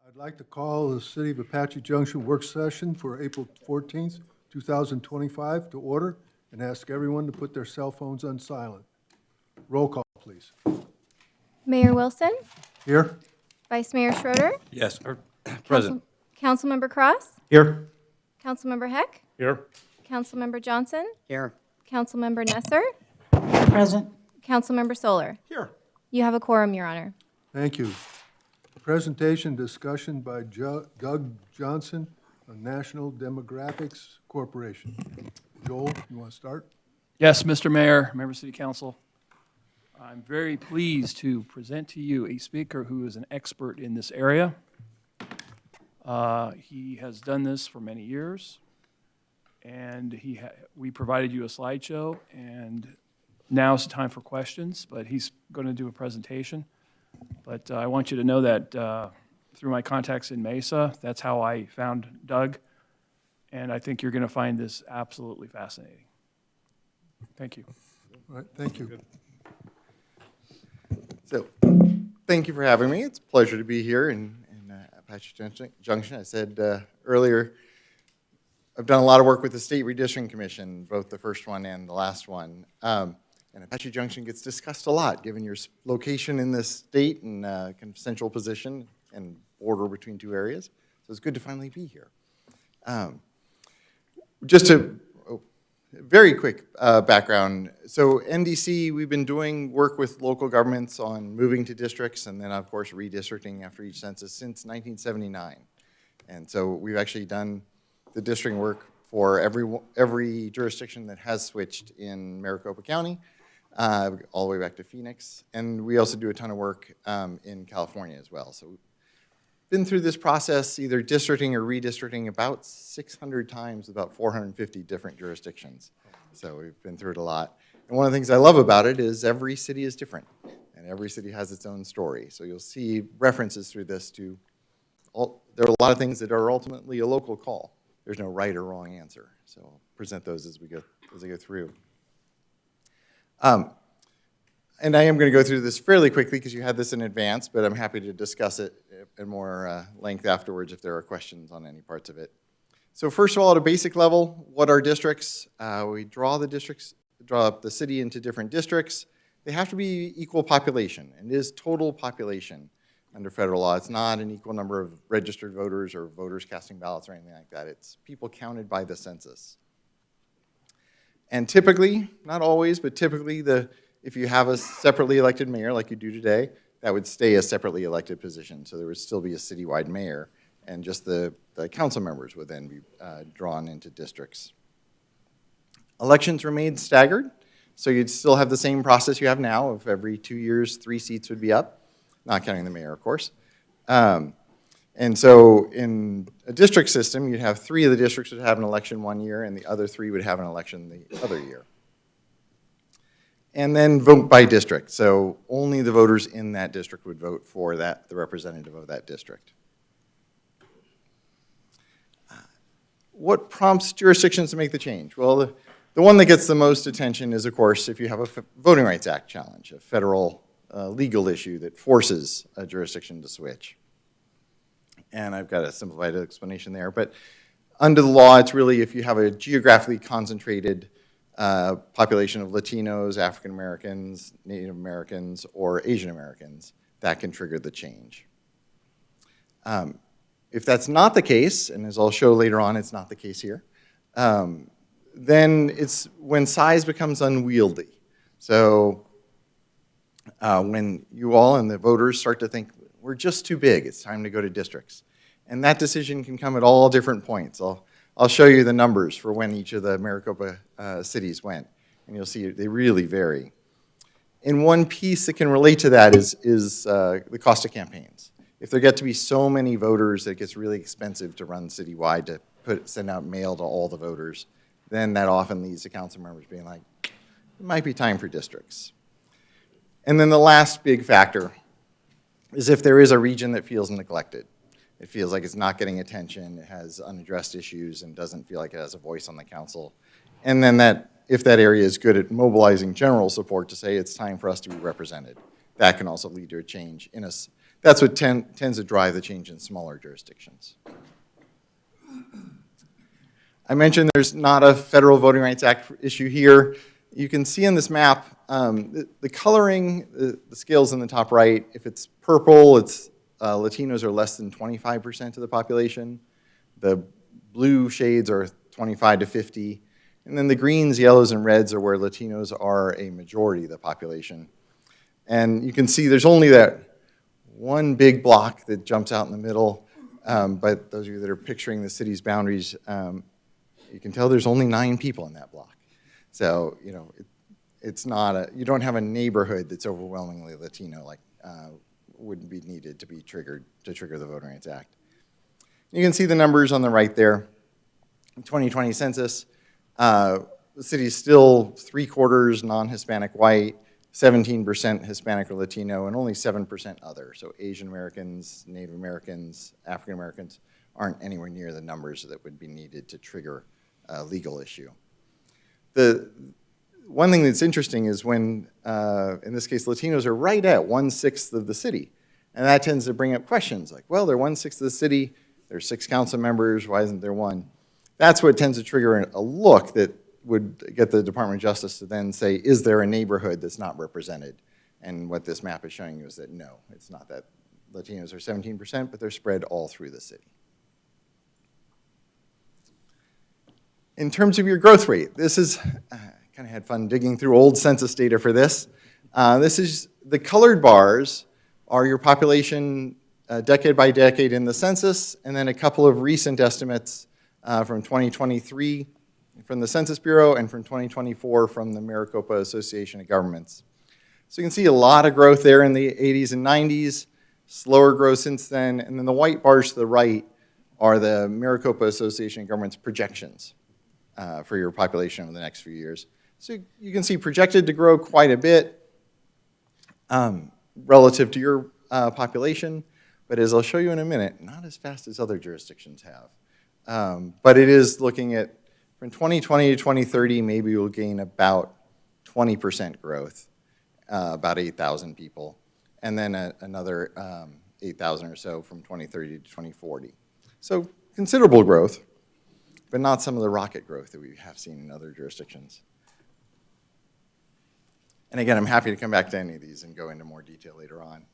I'd like to call the City of Apache Junction work session for April 14th, 2025 to order and ask everyone to put their cell phones on silent. Roll call, please. Mayor Wilson, Here? Vice Mayor Schroeder, Yes, or present. Councilmember Cross, Here. Councilmember Heck, Here. Councilmember Johnson, Here. Councilmember Nesser, Present. Councilmember Solar. Here. You have a quorum, Your Honor. Thank you. Presentation discussion by Doug Johnson of National Demographics Corporation. Joel, you want to start? Yes, Mr. Mayor, members of City Council. I'm very pleased to present to you a speaker who is an expert in this area. He has done this for many years, and we provided you a slideshow, and now it's time for questions, but he's going to do a presentation. But I want you to know that through my contacts in Mesa, that's how I found Doug, and I think you're going to find this absolutely fascinating. Thank you. All right, thank you. So, thank you for having me. It's a pleasure to be here in Apache Junction. I said earlier, I've done a lot of work with the State Redistricting Commission, both the first one and the last one. And Apache Junction gets discussed a lot, given your location in this state and kind of central position and border between two areas. So it's good to finally be here. Just a very quick background. So NDC, we've been doing work with local governments on moving to districts and then, of course, redistricting after each census since 1979. And so we've actually done the districting work for every jurisdiction that has switched in Maricopa County, all the way back to Phoenix. And we also do a ton of work in California as well. So we've been through this process, either districting or redistricting, about 600 times, about 450 different jurisdictions. So we've been through it a lot. And one of the things I love about it is every city is different, and every city has its own story. So you'll see references through this to, there are a lot of things that are ultimately a local call. There's no right or wrong answer. So I'll present those as I go through. And I am going to go through this fairly quickly because you had this in advance, but I'm happy to discuss it at more length afterwards if there are questions on any parts of it. So first of all, at a basic level, what are districts? We draw up the city into different districts. They have to be equal population, and it is total population under federal law. It's not an equal number of registered voters or voters casting ballots or anything like that. It's people counted by the census. And typically, not always, but typically, if you have a separately elected mayor like you do today, that would stay a separately elected position. So there would still be a citywide mayor, and just the council members would then be drawn into districts. Elections remain staggered, so you'd still have the same process you have now of every 2 years, 3 seats would be up, not counting the mayor, of course. And so in a district system, you'd have 3 of the districts would have an election one year, and the other 3 would have an election the other year. And then vote by district. So only the voters in that district would vote for the representative of that district. What prompts jurisdictions to make the change? Well, the one that gets the most attention is, of course, if you have a Voting Rights Act challenge, a federal legal issue that forces a jurisdiction to switch. And I've got a simplified explanation there. But under the law, it's really if you have a geographically concentrated population of Latinos, African Americans, Native Americans, or Asian Americans, that can trigger the change. If that's not the case, and as I'll show later on, it's not the case here, then it's when size becomes unwieldy. So when you all and the voters start to think, we're just too big, it's time to go to districts. And that decision can come at all different points. I'll show you the numbers for when each of the Maricopa cities went, and you'll see they really vary. And one piece that can relate to that is the cost of campaigns. If there get to be so many voters that it gets really expensive to run citywide to send out mail to all the voters, then that often leads to council members being like, it might be time for districts. And then the last big factor is if there is a region that feels neglected. It feels like it's not getting attention, it has unaddressed issues, and doesn't feel like it has a voice on the council. And then if that area is good at mobilizing general support to say it's time for us to be represented, that can also lead to a change in us. that's what tends to drive the change in smaller jurisdictions. I mentioned there's not a Federal Voting Rights Act issue here. You can see on this map the coloring, the scales in the top right. If it's purple, it's Latinos are less than 25% of the population. The blue shades are 25 to 50. And then the greens, yellows, and reds are where Latinos are a majority of the population. And you can see there's only that one big block that jumps out in the middle. But those of you that are picturing the city's boundaries, you can tell there's only 9 people in that block. So, you know, it's not you don't have a neighborhood that's overwhelmingly Latino, like wouldn't be needed to be triggered to trigger the Voting Rights Act. You can see the numbers on the right there. 2020 census, the city's still 3/4 non-Hispanic white, 17% Hispanic or Latino, and only 7% other. So Asian Americans, Native Americans, African Americans aren't anywhere near the numbers that would be needed to trigger a legal issue. The one thing that's interesting is when, in this case, Latinos are right at 1/6 of the city. And that tends to bring up questions like, well, they're 1/6 of the city, there's 6 council members, why isn't there 1? That's what tends to trigger a look that would get the Department of Justice to then say, is there a neighborhood that's not represented? And what this map is showing you is that no, it's not that. Latinos are 17%, but they're spread all through the city. In terms of your growth rate, this is, I kind of had fun digging through old census data for this. This is, the colored bars are your population decade by decade in the census, and then a couple of recent estimates from 2023 from the Census Bureau and from 2024 from the Maricopa Association of Governments. So you can see a lot of growth there in the 80s and 90s, slower growth since then, and then the white bars to the right are the Maricopa Association of Governments projections for your population over the next few years. So you can see projected to grow quite a bit relative to your population, but as I'll show you in a minute, not as fast as other jurisdictions have. But it is looking at, from 2020 to 2030, maybe you'll gain about 20% growth, about 8,000 people, and then another 8,000 or so from 2030 to 2040. So considerable growth, but not some of the rocket growth that we have seen in other jurisdictions. And again, I'm happy to come back to any of these and go into more detail later on.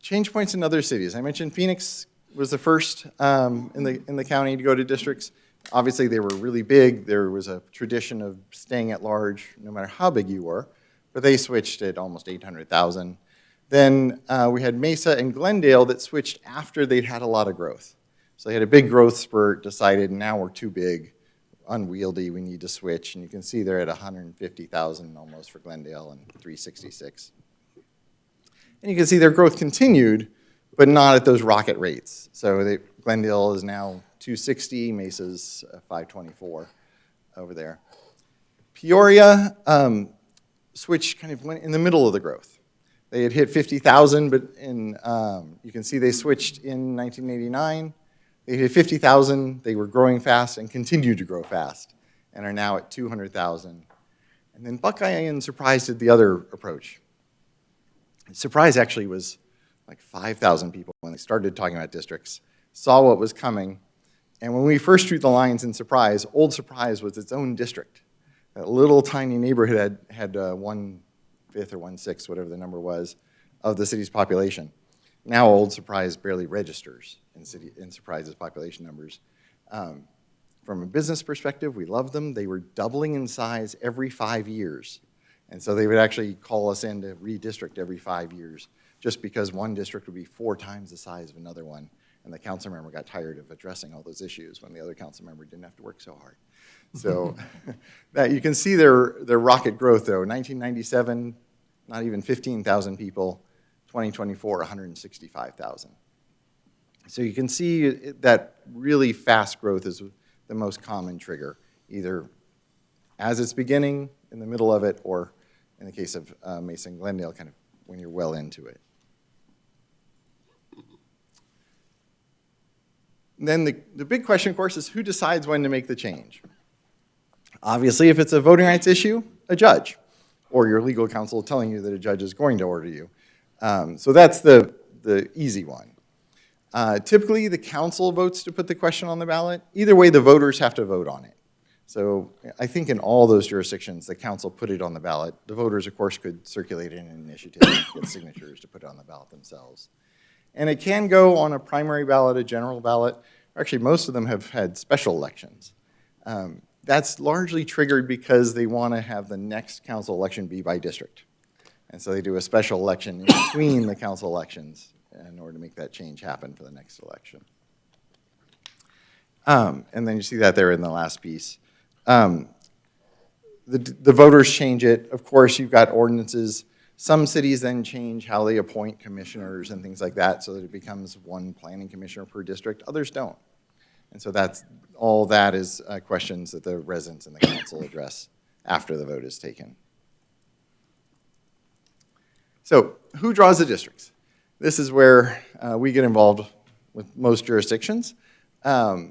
Change points in other cities. I mentioned Phoenix was the first in the county to go to districts. Obviously, they were really big. There was a tradition of staying at large, no matter how big you were, but they switched at almost 800,000. Then we had Mesa and Glendale that switched after they'd had a lot of growth. So they had a big growth spurt, decided now we're too big, unwieldy, we need to switch. And you can see they're at 150,000 almost for Glendale and 366. And you can see their growth continued, but not at those rocket rates. So Glendale is now 260, Mesa's 524 over there. Peoria switched kind of went in the middle of the growth. They had hit 50,000, but you can see they switched in 1989. They hit 50,000, they were growing fast and continued to grow fast, and are now at 200,000. And then Buckeye and Surprise did the other approach. Surprise actually was like 5,000 people when they started talking about districts, saw what was coming, and when we first drew the lines in Surprise, Old Surprise was its own district. That little tiny neighborhood had 1/5 or 1/6, whatever the number was, of the city's population. Now Old Surprise barely registers in Surprise's population numbers. From a business perspective, we love them. They were doubling in size every 5 years. And so they would actually call us in to redistrict every 5 years, just because one district would be 4 times the size of another one. And the council member got tired of addressing all those issues when the other council member didn't have to work so hard. So that you can see their rocket growth, though. 1997, not even 15,000 people. 2024, 165,000. So you can see that really fast growth is the most common trigger, either as it's beginning, in the middle of it, or in the case of Mesa and Glendale, kind of when you're well into it. And then the big question, of course, is who decides when to make the change? Obviously, if it's a voting rights issue, a judge, or your legal counsel telling you that a judge is going to order you. So that's the the easy one. Typically, the council votes to put the question on the ballot. Either way, the voters have to vote on it. So I think in all those jurisdictions, the council put it on the ballot. The voters, of course, could circulate an initiative and get signatures to put it on the ballot themselves. And it can go on a primary ballot, a general ballot. Actually, most of them have had special elections. That's largely triggered because they want to have the next council election be by district. And so they do a special election in between the council elections in order to make that change happen for the next election. And then you see that there in the last piece. The voters change it. Of course, you've got ordinances. Some cities then change how they appoint commissioners and things like that so that it becomes one planning commissioner per district. Others don't. And so all that is questions that the residents and the council address after the vote is taken. So who draws the districts? This is where we get involved with most jurisdictions. The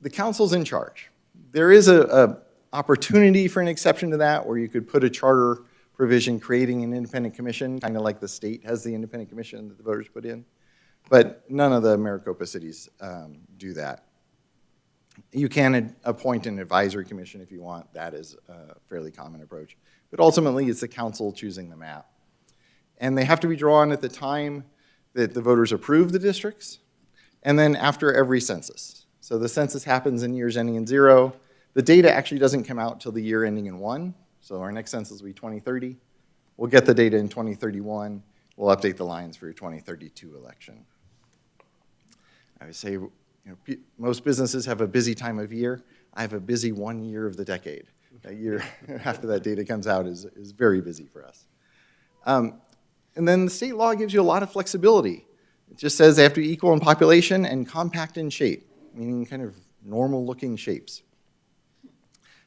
council's in charge. There is a opportunity for an exception to that where you could put a charter provision creating an independent commission, kind of like the state has the independent commission that the voters put in. But none of the Maricopa cities do that. You can appoint an advisory commission if you want. That is a fairly common approach. But ultimately, it's the council choosing the map. And they have to be drawn at the time that the voters approve the districts, and then after every census. So the census happens in years ending in 0. The data actually doesn't come out till the year ending in 1. So our next census will be 2030. We'll get the data in 2031. We'll update the lines for your 2032 election. I would say, most businesses have a busy time of year. I have a busy 1 year of the decade. That year after that data comes out is very busy for us. And then the state law gives you a lot of flexibility. It just says they have to be equal in population and compact in shape, meaning kind of normal-looking shapes.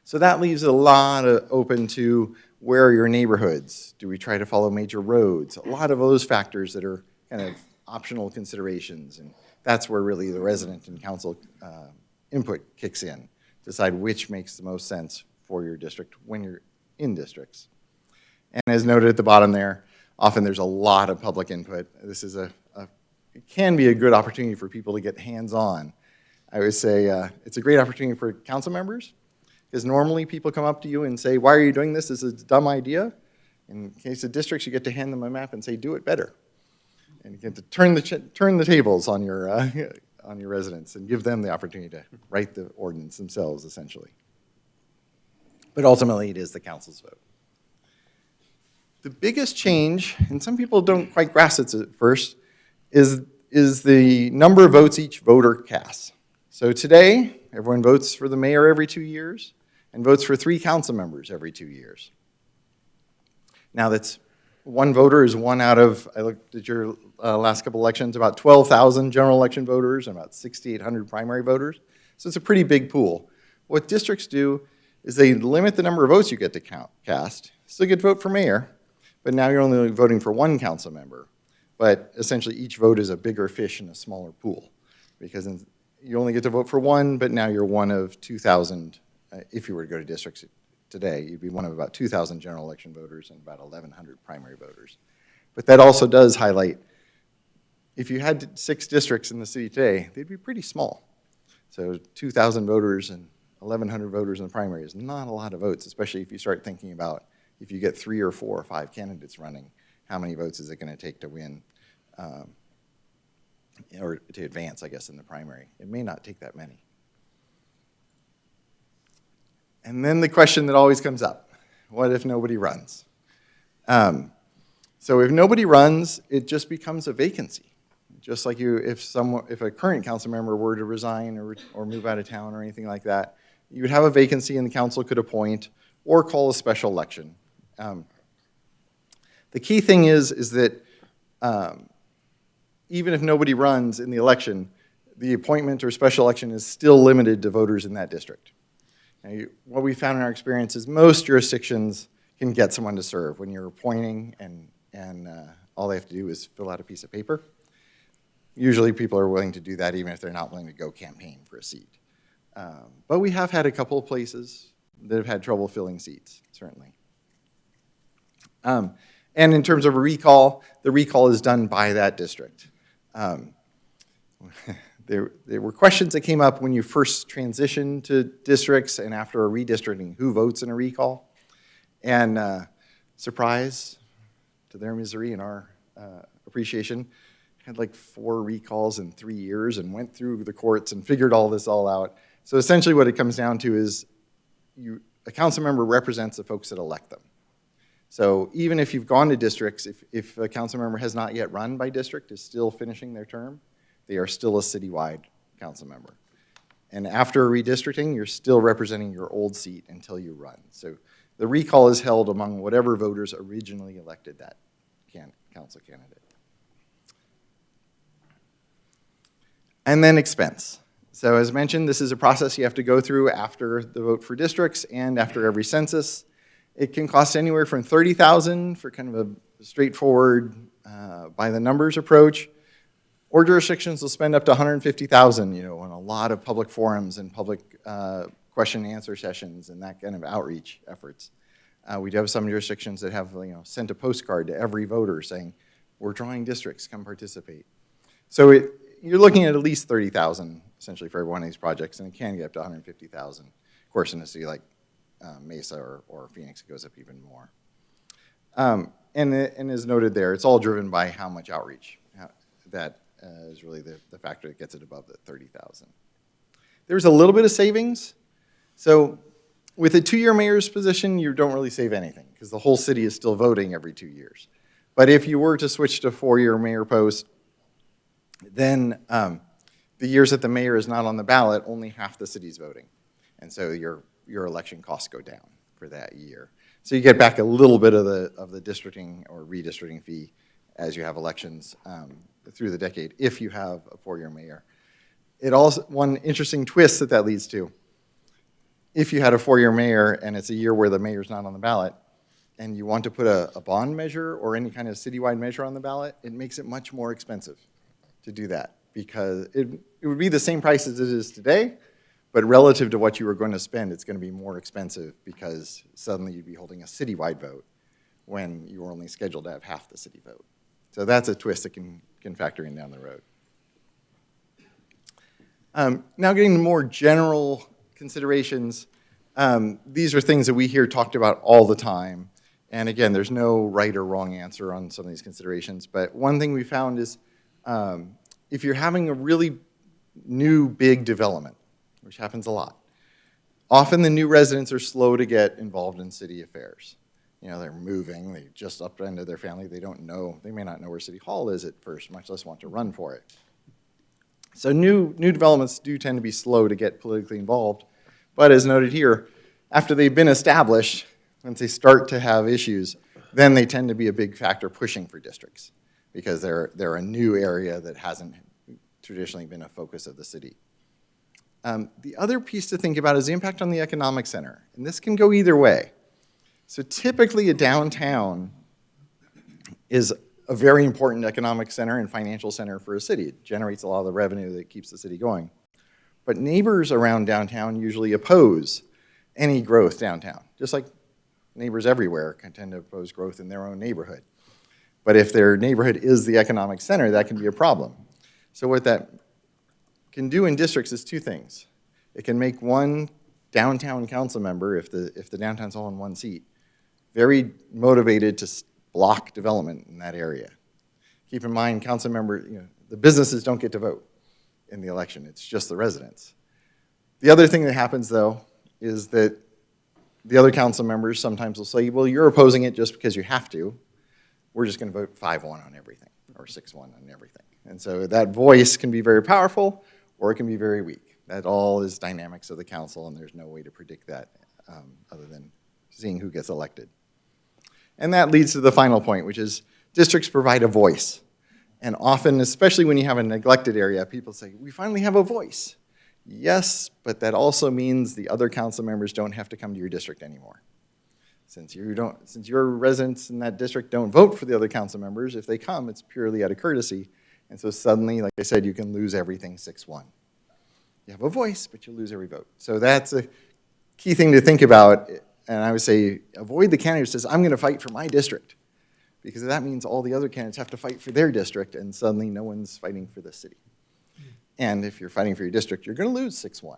So that leaves a lot open to where are your neighborhoods? Do we try to follow major roads? A lot of those factors that are kind of optional considerations. And that's where really the resident and council input kicks in. Decide which makes the most sense for your district when you're in districts. And as noted at the bottom there, often there's a lot of public input. This is it can be a good opportunity for people to get hands-on. I would say it's a great opportunity for council members, because normally people come up to you and say, why are you doing this? This is a dumb idea. In case of districts, you get to hand them a map and say, do it better. And you get to turn the tables on your residents and give them the opportunity to write the ordinance themselves, essentially. But ultimately, it is the council's vote. The biggest change, and some people don't quite grasp it at first, is the number of votes each voter casts. So today, everyone votes for the mayor every 2 years and votes for 3 council members every 2 years. Now that's one voter is one out of, I looked at your last couple elections, about 12,000 general election voters and about 6,800 primary voters. So it's a pretty big pool. What districts do is they limit the number of votes you get to cast. Still get to vote for mayor, but now you're only voting for 1 council member. But essentially each vote is a bigger fish in a smaller pool, because you only get to vote for 1, but now you're one of 2,000. If you were to go to districts today, you'd be one of about 2,000 general election voters and about 1,100 primary voters. But that also does highlight, if you had 6 districts in the city today, they'd be pretty small. So 2,000 voters and 1,100 voters in the primary is not a lot of votes, especially if you start thinking about if you get 3 or 4 or 5 candidates running, how many votes is it going to take to win, or to advance, I guess, in the primary? It may not take that many. And then the question that always comes up, what if nobody runs? So if nobody runs, it just becomes a vacancy. Just like if a current council member were to resign or move out of town or anything like that, you would have a vacancy and the council could appoint or call a special election. The key thing is that even if nobody runs in the election, the appointment or special election is still limited to voters in that district. Now, what we found in our experience is most jurisdictions can get someone to serve when you're appointing, and all they have to do is fill out a piece of paper. Usually people are willing to do that even if they're not willing to go campaign for a seat. But we have had a couple of places that have had trouble filling seats, certainly. And in terms of a recall, the recall is done by that district. There were questions that came up when you first transition to districts and after a redistricting, who votes in a recall? And surprise, to their misery and our appreciation, had like 4 recalls in 3 years and went through the courts and figured all this all out. So essentially what it comes down to is a council member represents the folks that elect them. So even if you've gone to districts, if a council member has not yet run by district, is still finishing their term, they are still a citywide council member. And after redistricting, you're still representing your old seat until you run. So the recall is held among whatever voters originally elected that council candidate. And then expense. So as mentioned, this is a process you have to go through after the vote for districts and after every census. It can cost anywhere from $30,000 for kind of a straightforward by the numbers approach, or jurisdictions will spend up to $150,000, on a lot of public forums and public question and answer sessions and that kind of outreach efforts. We do have some jurisdictions that have sent a postcard to every voter saying, we're drawing districts, come participate. So you're looking at least $30,000 essentially for every one of these projects, and it can get up to $150,000. Of course, in a city like Mesa or Phoenix, it goes up even more. And as noted there, it's all driven by how much outreach. That is really the factor that gets it above the $30,000. There's a little bit of savings. So with a 2-year mayor's position, you don't really save anything because the whole city is still voting every 2 years. But if you were to switch to 4-year mayor post, then the years that the mayor is not on the ballot, only half the city's voting. And so your election costs go down for that year. So you get back a little bit of the districting or redistricting fee as you have elections through the decade if you have a 4-year mayor. It also, one interesting twist that leads to, if you had a 4-year mayor and it's a year where the mayor's not on the ballot, and you want to put a bond measure or any kind of citywide measure on the ballot, it makes it much more expensive to do that because it would be the same price as it is today, but relative to what you were going to spend, it's going to be more expensive because suddenly you'd be holding a citywide vote when you were only scheduled to have half the city vote. So that's a twist that can factor in down the road. Now getting to more general considerations, these are things that we hear talked about all the time. And again, there's no right or wrong answer on some of these considerations. But one thing we found is if you're having a really new big development, which happens a lot, often the new residents are slow to get involved in city affairs. They're moving, they just upended their family, they may not know where City Hall is at first, much less want to run for it. So new developments do tend to be slow to get politically involved, but as noted here, after they've been established, once they start to have issues, then they tend to be a big factor pushing for districts because they're a new area that hasn't traditionally been a focus of the city. The other piece to think about is the impact on the economic center, and this can go either way. So typically a downtown is a very important economic center and financial center for a city. It generates a lot of the revenue that keeps the city going. But neighbors around downtown usually oppose any growth downtown, just like neighbors everywhere can tend to oppose growth in their own neighborhood. But if their neighborhood is the economic center, that can be a problem. So what that can do in districts is 2 things. It can make one downtown council member, if the downtown's all in one seat, very motivated to block development in that area. Keep in mind, council member, the businesses don't get to vote in the election. It's just the residents. The other thing that happens, though, is that the other council members sometimes will say, well, you're opposing it just because you have to. We're just going to vote 5-1 on everything, or 6-1 on everything. And so that voice can be very powerful, or it can be very weak. That all is dynamics of the council, and there's no way to predict that other than seeing who gets elected. And that leads to the final point, which is districts provide a voice. And often, especially when you have a neglected area, people say, we finally have a voice. Yes, but that also means the other council members don't have to come to your district anymore. Since your residents in that district don't vote for the other council members, if they come, it's purely out of courtesy. And so suddenly, like I said, you can lose everything 6-1. You have a voice, but you lose every vote. So that's a key thing to think about. And I would say avoid the candidate who says, I'm going to fight for my district. because that means all the other candidates have to fight for their district, and suddenly no one's fighting for the city. And if you're fighting for your district, you're going to lose 6-1.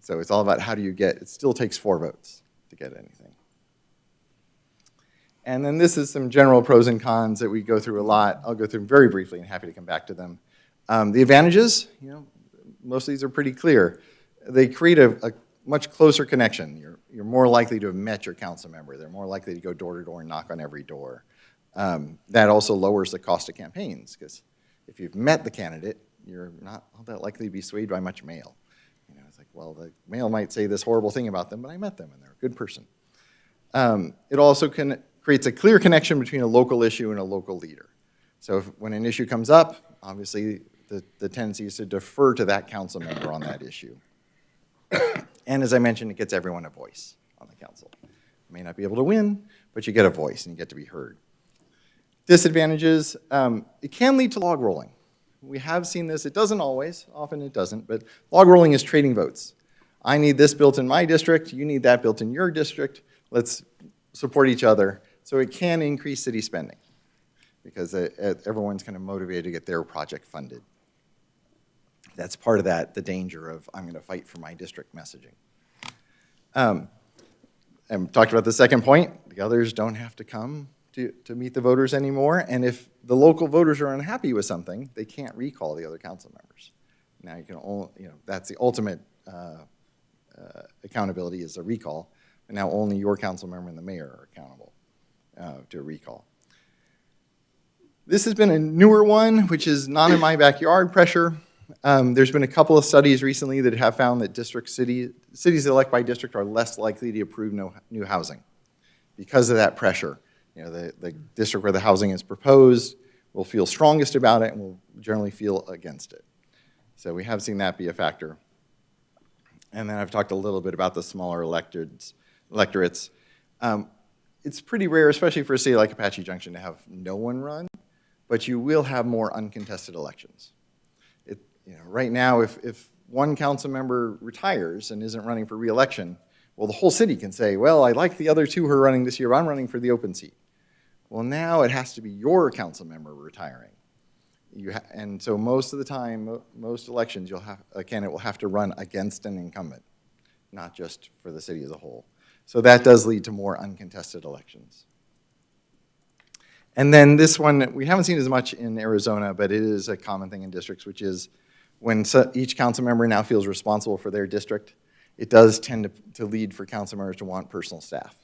So it's all about how do you get, it still takes 4 votes to get anything. And then this is some general pros and cons that we go through a lot. I'll go through them very briefly and happy to come back to them. The advantages, most of these are pretty clear. They create a much closer connection. You're more likely to have met your council member. They're more likely to go door to door and knock on every door. That also lowers the cost of campaigns, because if you've met the candidate, you're not all that likely to be swayed by much mail. It's like, well, the mail might say this horrible thing about them, but I met them and they're a good person. It also creates a clear connection between a local issue and a local leader. So when an issue comes up, obviously the tendency is to defer to that council member on that issue. And as I mentioned, it gets everyone a voice on the council. You may not be able to win, but you get a voice and you get to be heard. Disadvantages, it can lead to log rolling. We have seen this. It doesn't always. Often it doesn't. But log rolling is trading votes. I need this built in my district. You need that built in your district. Let's support each other. So it can increase city spending because everyone's kind of motivated to get their project funded. That's part of that, the danger of I'm going to fight for my district messaging. And talked about the second point. The others don't have to come to meet the voters anymore. And if the local voters are unhappy with something, they can't recall the other council members. Now you can only, that's the ultimate accountability is a recall. And now only your council member and the mayor are accountable to a recall. This has been a newer one, which is not in my backyard pressure. There's been a couple of studies recently that have found that cities that elect by district are less likely to approve new housing because of that pressure. The district where the housing is proposed will feel strongest about it and will generally feel against it. So we have seen that be a factor. And then I've talked a little bit about the smaller electorates. It's pretty rare, especially for a city like Apache Junction, to have no one run, but you will have more uncontested elections. Right now, if one council member retires and isn't running for re-election, well, the whole city can say, well, I like the other 2 who are running this year, but I'm running for the open seat. Well, now it has to be your council member retiring. And so most of the time, most elections, a candidate will have to run against an incumbent, not just for the city as a whole. So that does lead to more uncontested elections. And then this one, we haven't seen as much in Arizona, but it is a common thing in districts, which is when each council member now feels responsible for their district, it does tend to lead for council members to want personal staff,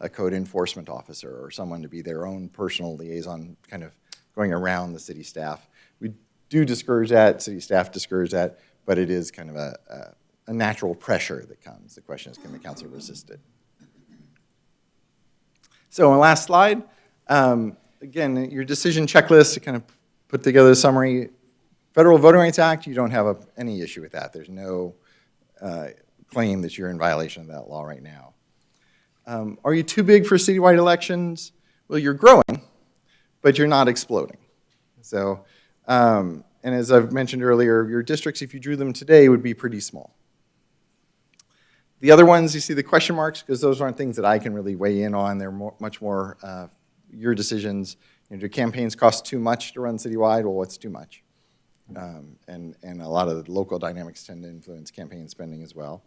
a code enforcement officer or someone to be their own personal liaison, kind of going around the city staff. We do discourage that, city staff discourage that, but it is kind of a natural pressure that comes. The question is, can the council resist it? So on the last slide, again, your decision checklist to kind of put together a summary. Federal Voting Rights Act, you don't have any issue with that. There's no claim that you're in violation of that law right now. Are you too big for citywide elections? Well, you're growing, but you're not exploding. So, and as I've mentioned earlier, your districts, if you drew them today, would be pretty small. The other ones, you see the question marks, because those aren't things that I can really weigh in on. They're much more your decisions. Do campaigns cost too much to run citywide? Well, what's too much? And a lot of the local dynamics tend to influence campaign spending as well.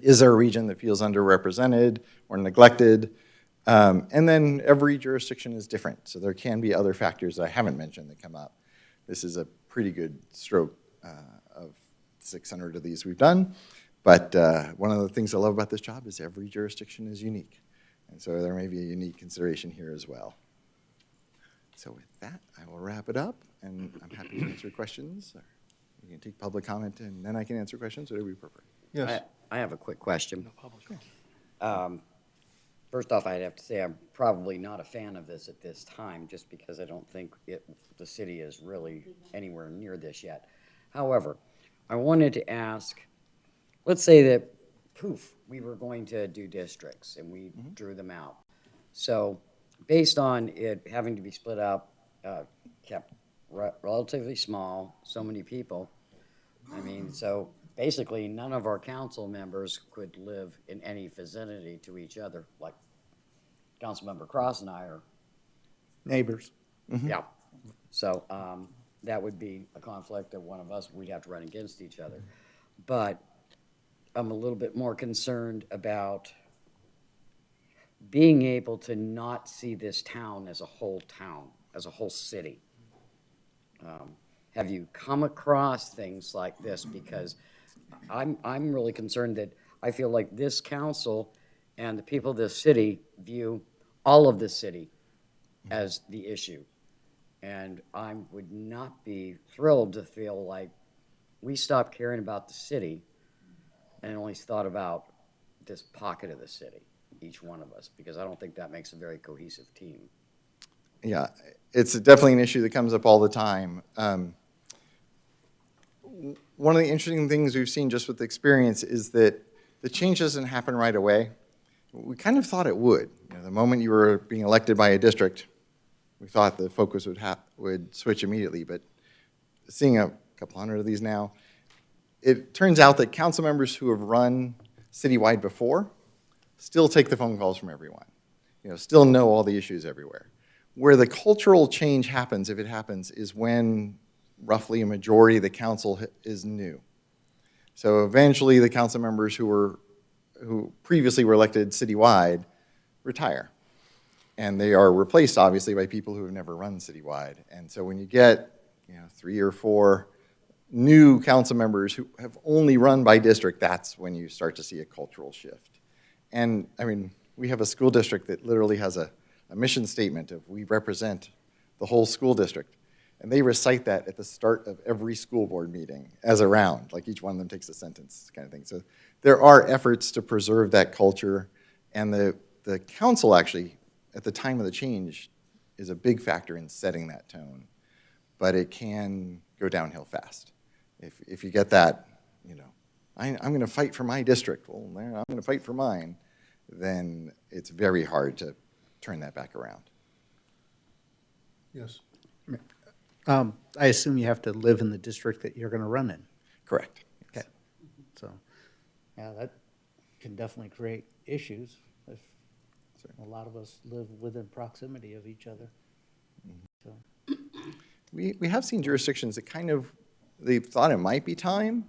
Is there a region that feels underrepresented or neglected? And then every jurisdiction is different, so there can be other factors that I haven't mentioned that come up. This is a pretty good stroke of 600 of these we've done, but one of the things I love about this job is every jurisdiction is unique, and so there may be a unique consideration here as well. So with that, I will wrap it up, and I'm happy to answer questions. You can take public comment, and then I can answer questions, whatever you prefer. Yes. I have a quick question. First off, I'd have to say I'm probably not a fan of this at this time, just because I don't think the city is really anywhere near this yet. However, I wanted to ask, let's say that, poof, we were going to do districts, and we drew them out. So based on it having to be split up, kept relatively small, so many people, I mean, so basically none of our council members could live in any vicinity to each other, like Councilmember Cross and I are Neighbors. Yeah. So that would be a conflict that one of us, we'd have to run against each other. But I'm a little bit more concerned about being able to not see this town, as a whole city. Have you come across things like this? Because I'm really concerned that I feel like this council and the people of this city view all of the city as the issue. And I would not be thrilled to feel like we stopped caring about the city and only thought about this pocket of the city, each one of us, because I don't think that makes a very cohesive team. Yeah, it's definitely an issue that comes up all the time. One of the interesting things we've seen just with the experience is that the change doesn't happen right away. We kind of thought it would. You know, the moment you were being elected by a district, we thought the focus would switch immediately, but seeing a couple hundred of these now, it turns out that council members who have run citywide before still take the phone calls from everyone, you know, still know all the issues everywhere. Where the cultural change happens, if it happens, is when roughly a majority of the council is new. So eventually the council members who previously were elected citywide retire. And they are replaced, obviously, by people who have never run citywide. And so when you get, you know, 3 or 4 new council members who have only run by district, that's when you start to see a cultural shift. And I mean, we have a school district that literally has a mission statement of we represent the whole school district. And they recite that at the start of every school board meeting as a round, like each one of them takes a sentence kind of thing. So there are efforts to preserve that culture, and the council actually, at the time of the change, is a big factor in setting that tone. But it can go downhill fast. If you get that, you know, I'm going to fight for my district, well, I'm going to fight for mine, then it's very hard to turn that back around. Yes. I assume you have to live in the district that you're going to run in. Correct. Okay. So, yeah, that can definitely create issues if a lot of us live within proximity of each other. So. We have seen jurisdictions that kind of, they thought it might be time,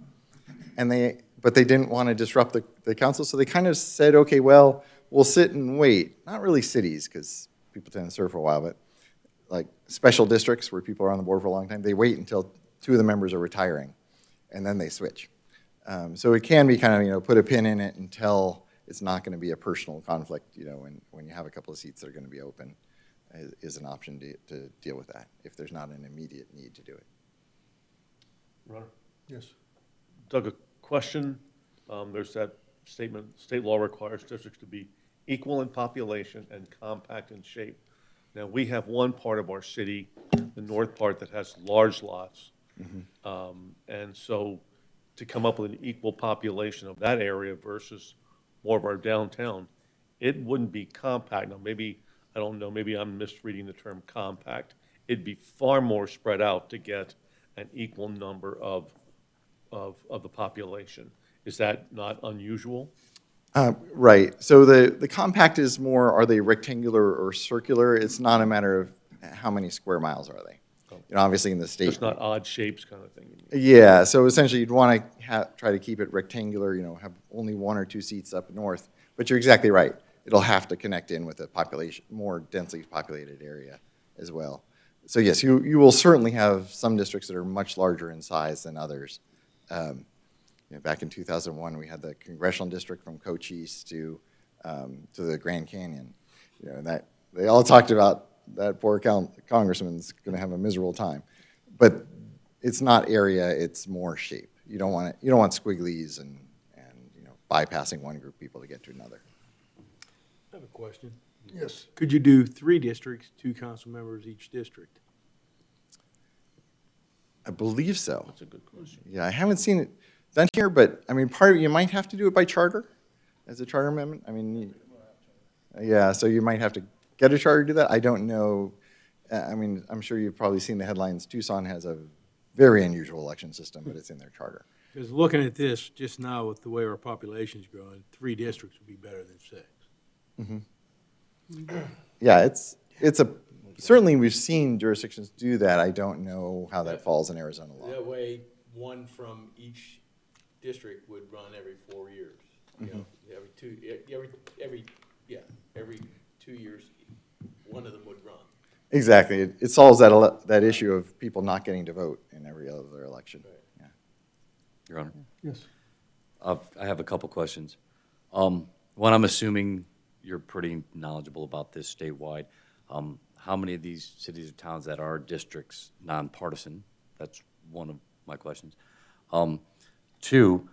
but they didn't want to disrupt the council, so they kind of said, okay, well, we'll sit and wait. Not really cities, because people tend to serve for a while, but like special districts where people are on the board for a long time, they wait until 2 of the members are retiring, and then they switch. So it can be kind of, you know, put a pin in it until it's not going to be a personal conflict, you know, when you have a couple of seats that are going to be open, is an option to deal with that if there's not an immediate need to do it. Runner. Yes. Doug, a question. There's that statement, state law requires districts to be equal in population and compact in shape. Now, we have one part of our city, the north part, that has large lots. And so to come up with an equal population of that area versus more of our downtown, it wouldn't be compact. Now, maybe, I don't know, maybe I'm misreading the term compact. It'd be far more spread out to get an equal number of the population. Is that not unusual? Right. So the compact is more, are they rectangular or circular? It's not a matter of how many square miles are they. You know, obviously in the state. It's not odd shapes kind of thing. Yeah, so essentially you'd want to try to keep it rectangular, you know, have only 1 or 2 seats up north. But you're exactly right. It'll have to connect in with a population, more densely populated area as well. So yes, you will certainly have some districts that are much larger in size than others. You know, back in 2001, we had the congressional district from Cochise to the Grand Canyon. You know, and that they all talked about that poor congressman's going to have a miserable time, but it's not area; it's more shape. You don't want squigglies and you know, bypassing one group of people to get to another. I have a question. Yes. Could you do 3 districts, 2 council members each district? I believe so. That's a good question. Yeah, I haven't seen it done here, but I mean, part of you might have to do it by charter, as a charter amendment. I mean, yeah, so you might have to get a charter to do that. I don't know. I mean, I'm sure you've probably seen the headlines. Tucson has a very unusual election system, but it's in their charter. Because looking at this just now with the way our population's growing, 3 districts would be better than 6. Yeah, it's a certainly we've seen jurisdictions do that. I don't know how that falls in Arizona law. That way, one from each district would run every 4 years. You know, every 2 years, one of them would run. Exactly. It solves that issue of people not getting to vote in every other election. Yeah. Your Honor. Yes. I have a couple questions. One, I'm assuming you're pretty knowledgeable about this statewide. How many of these cities or towns that are districts nonpartisan? That's one of my questions. Two,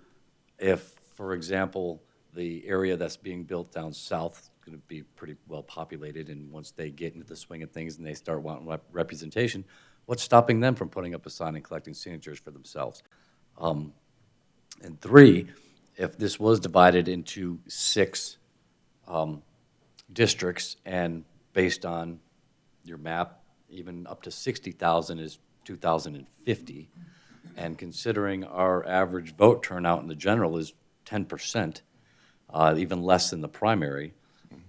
if, for example, the area that's being built down south is going to be pretty well populated, and once they get into the swing of things and they start wanting representation, what's stopping them from putting up a sign and collecting signatures for themselves? And three, if this was divided into 6 districts and based on your map, even up to 60,000 is 2,050, and considering our average vote turnout in the general is 10%, even less than the primary.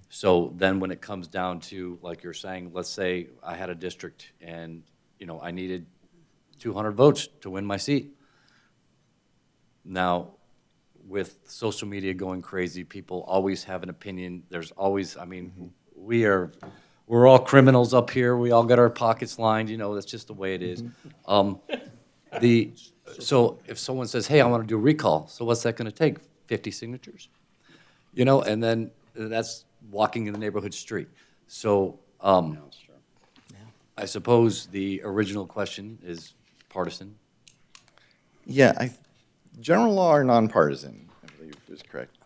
So then when it comes down to, like you're saying, let's say I had a district and, you know, I needed 200 votes to win my seat. Now, with social media going crazy, people always have an opinion. There's always, I mean, we're all criminals up here. We all got our pockets lined, you know, that's just the way it is. So if someone says, hey, I want to do a recall, so what's that going to take? 50 signatures? You know, and then that's walking in the neighborhood street. So I suppose the original question is partisan. Yeah, general law or nonpartisan, I believe is correct.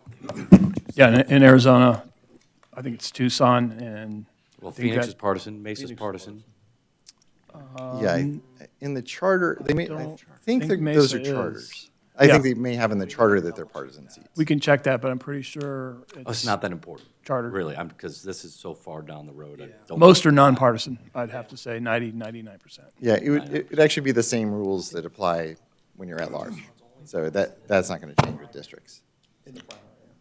Yeah, in Arizona, I think it's Tucson and. Well, I think Phoenix that- is partisan, Mesa's partisan. Yeah, in the charter, I don't think think those are Mesa charters. is. I Yeah. think they may have in the charter that they're partisan seats. We can check that, but I'm pretty sure Oh, it's not that important. Charter. Really, because this is so far down the road. I don't- Most are nonpartisan, I'd have to say, 99%. Yeah, it'd actually be the same rules that apply when you're at large. So that's not going to change with districts.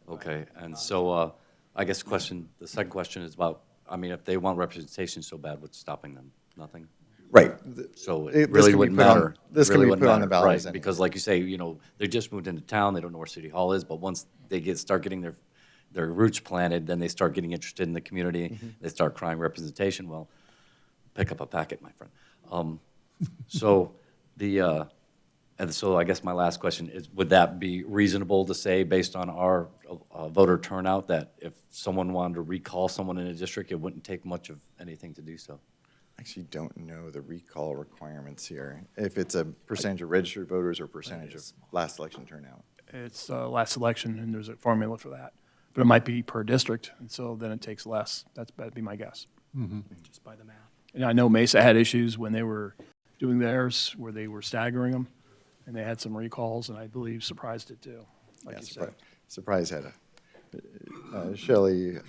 Okay, and so I guess the second question is about, I mean, if they want representation so bad, what's stopping them? Nothing? Right. So This it really can be wouldn't put on- matter. this It can really be wouldn't put on the matter, ballot right, as anything. because like you say, you know, they just moved into town, they don't know where City Hall is, but once they start getting their roots planted, then they start getting interested in the community, they start crying representation, well, pick up a packet, my friend. And so I guess my last question is, would that be reasonable to say, based on our voter turnout, that if someone wanted to recall someone in a district, it wouldn't take much of anything to do so? Actually don't know the recall requirements here. If it's a percentage of registered voters or percentage of last election turnout. It's last election, and there's a formula for that. But it might be per district, and so then it takes less. That'd be my guess. Just by the math. And I know Mesa had issues when they were doing theirs, where they were staggering them, and they had some recalls, and I believe surprised it too, like Yeah, you said. Surprise had Shelley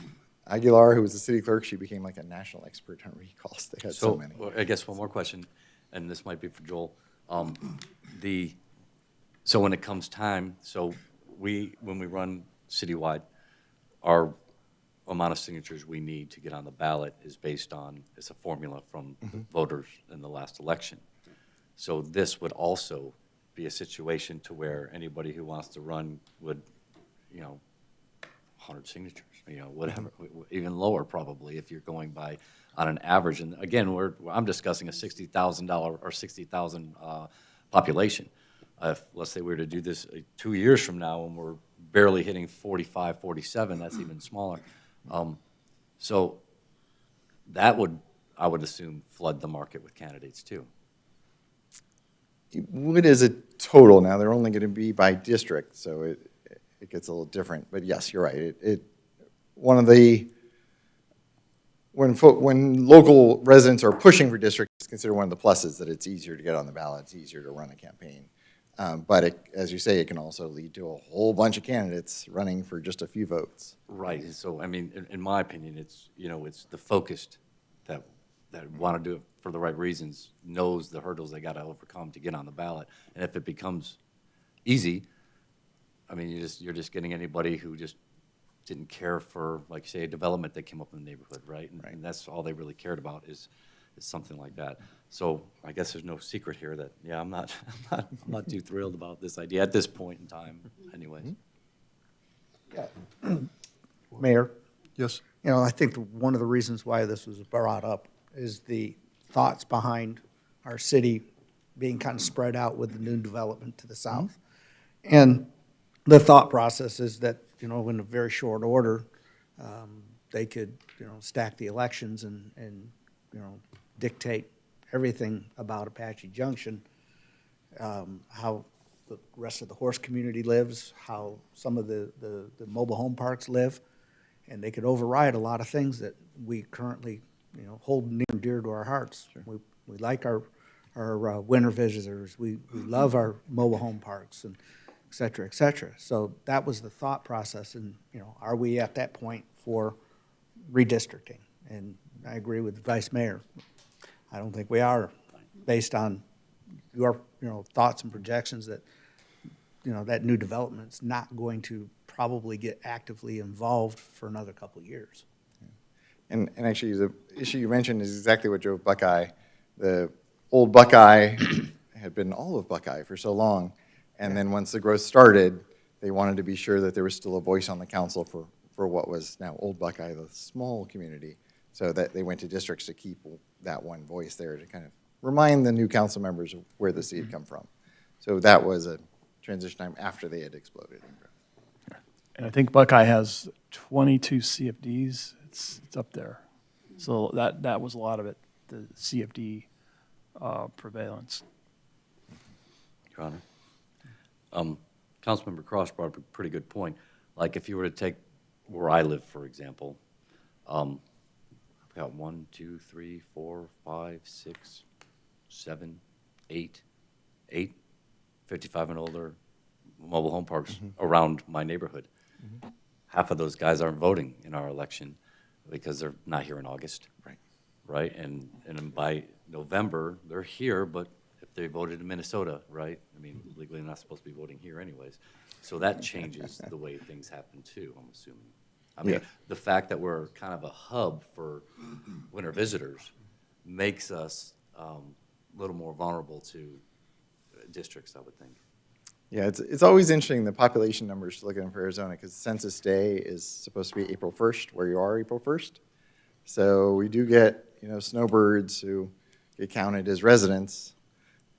Aguilar, who was the city clerk, she became like a national expert on recalls. They had so many. Well, I guess one more question, and this might be for Joel. So when it comes time, so when we run citywide, our amount of signatures we need to get on the ballot is based on, it's a formula from the voters in the last election. So this would also be a situation to where anybody who wants to run would, you know, 100 signatures, you know, whatever, even lower probably if you're going by on an average. And again, I'm discussing a $60,000 or 60,000 population. If, let's say we were to do this 2 years from now and we're barely hitting 45, 47, that's even smaller. So that would, I would assume, flood the market with candidates too. It would as a total. Now, they're only going to be by district, so it gets a little different. But yes, you're right. One of the, when local residents are pushing for districts, it's considered one of the pluses that it's easier to get on the ballot, it's easier to run a campaign. But as you say, it can also lead to a whole bunch of candidates running for just a few votes. Right, so I mean, in my opinion, it's, you know, it's the focused that want to do it for the right reasons, knows the hurdles they got to overcome to get on the ballot. And if it becomes easy, I mean, you're just getting anybody who just didn't care for, like you say, a development that came up in the neighborhood, right? And that's all they really cared about is something like that. So I guess there's no secret here that, yeah, I'm not, I'm not too thrilled about this idea at this point in time anyways. Mayor, Yes? you know, I think one of the reasons why this was brought up is the thoughts behind our city being kind of spread out with the new development to the south. And the thought process is that, you know, in a very short order, they could, you know, stack the elections and, you know, dictate everything about Apache Junction, how the rest of the horse community lives, how some of the mobile home parks live, and they could override a lot of things that we currently, you know, hold near and dear to our hearts. We like our winter visitors, we love our mobile home parks, and et cetera, et cetera. So that was the thought process, and, you know, are we at that point for redistricting? And I agree with the Vice Mayor. I don't think we are, based on your, you know, thoughts and projections that, you know, that new development's not going to probably get actively involved for another couple of years. And actually, the issue you mentioned is exactly what drove Buckeye. The old Buckeye had been all of Buckeye for so long, and then once the growth started, they wanted to be sure that there was still a voice on the council for what was now old Buckeye, the small community, so that they went to districts to keep that one voice there to kind of remind the new council members of where the city had come from. So that was a transition time after they had exploded in growth. And I think Buckeye has 22 CFDs. It's up there. So that was a lot of it, the CFD prevalence. Your Honor. Councilmember Cross brought up a pretty good point. Like if you were to take where I live, for example, I've got 1, 2, 3, 4, 5, 6, 7, 8, 55 and older mobile home parks around my neighborhood. Half of those guys aren't voting in our election because they're not here in August. Right? And then by November, they're here, but if they voted in Minnesota, right? I mean, legally they're not supposed to be voting here anyways. So that changes the way things happen too, I'm assuming. I mean, the fact that we're kind of a hub for winter visitors makes us a little more vulnerable to districts, I would think. Yeah, it's always interesting, the population numbers to look at for Arizona, because Census Day is supposed to be April 1st, where you are April 1st. So we do get, you know, snowbirds who get counted as residents.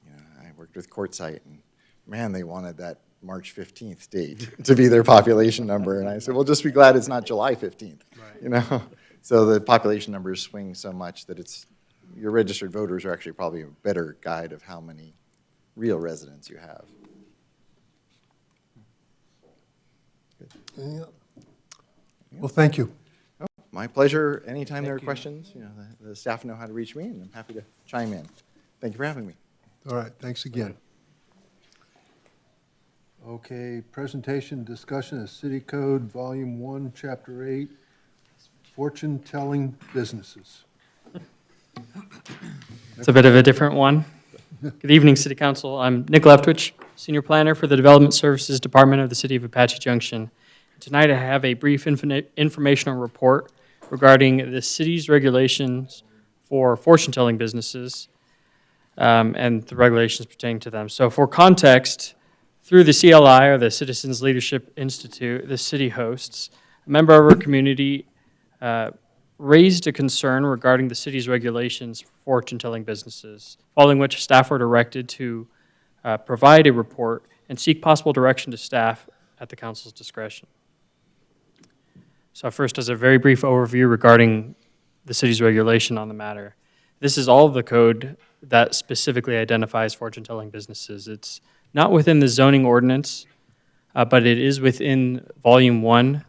You know, I worked with Quartzsite, and man, they wanted that March 15th date to be their population number. And I said, well, just be glad it's not July 15th, you know? So the population numbers swing so much that your registered voters are actually probably a better guide of how many real residents you have. Yeah. Well, thank you. My pleasure. Anytime there are questions, you know, the staff know how to reach me, and I'm happy to chime in. Thank you for having me. All right, thanks again. Okay, presentation, discussion of City Code, Volume 1, Chapter 8, fortune-telling businesses. It's a bit of a different one. Good evening, City Council. I'm Nick Leftwich, Senior Planner for the Development Services Department of the City of Apache Junction. Tonight I have a brief informational report regarding the city's regulations for fortune-telling businesses and the regulations pertaining to them. So for context, through the CLI, or the Citizens Leadership Institute, the city hosts, a member of our community raised a concern regarding the city's regulations for fortune-telling businesses, following which staff were directed to provide a report and seek possible direction to staff at the council's discretion. So first, as a very brief overview regarding the city's regulation on the matter. This is all of the code that specifically identifies fortune-telling businesses. It's not within the zoning ordinance, but it is within Volume 1,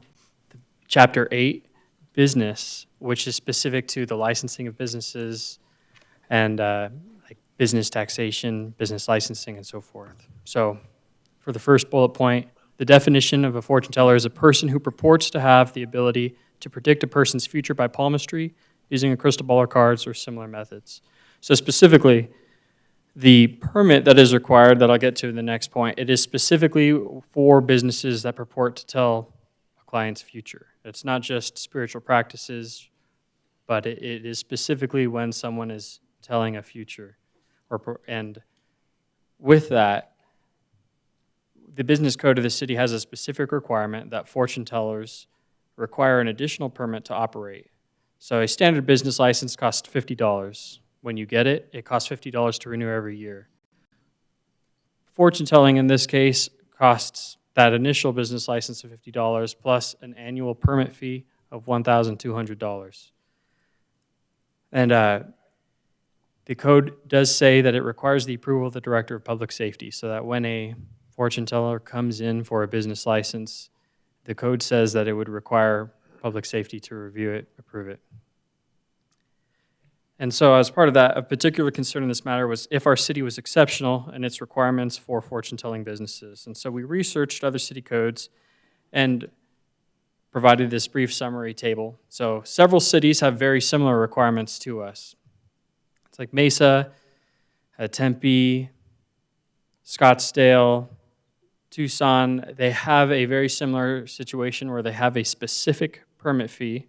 Chapter 8, Business, which is specific to the licensing of businesses and like business taxation, business licensing, and so forth. So for the first bullet point, the definition of a fortune teller is a person who purports to have the ability to predict a person's future by palmistry using a crystal ball or cards or similar methods. So specifically, the permit that is required, that I'll get to in the next point, it is specifically for businesses that purport to tell a client's future. It's not just spiritual practices, but it is specifically when someone is telling a future. And with that, the business code of the city has a specific requirement that fortune tellers require an additional permit to operate. So a standard business license costs $50. When you get it, it costs $50 to renew every year. Fortune telling in this case costs that initial business license of $50 plus an annual permit fee of $1,200. And the code does say that it requires the approval of the Director of Public Safety, so that when a fortune teller comes in for a business license, the code says that it would require public safety to review it, approve it. And so as part of that, a particular concern in this matter was if our city was exceptional in its requirements for fortune-telling businesses. And so we researched other city codes and provided this brief summary table. So several cities have very similar requirements to us. It's like Mesa, Tempe, Scottsdale, Tucson. They have a very similar situation where they have a specific permit fee,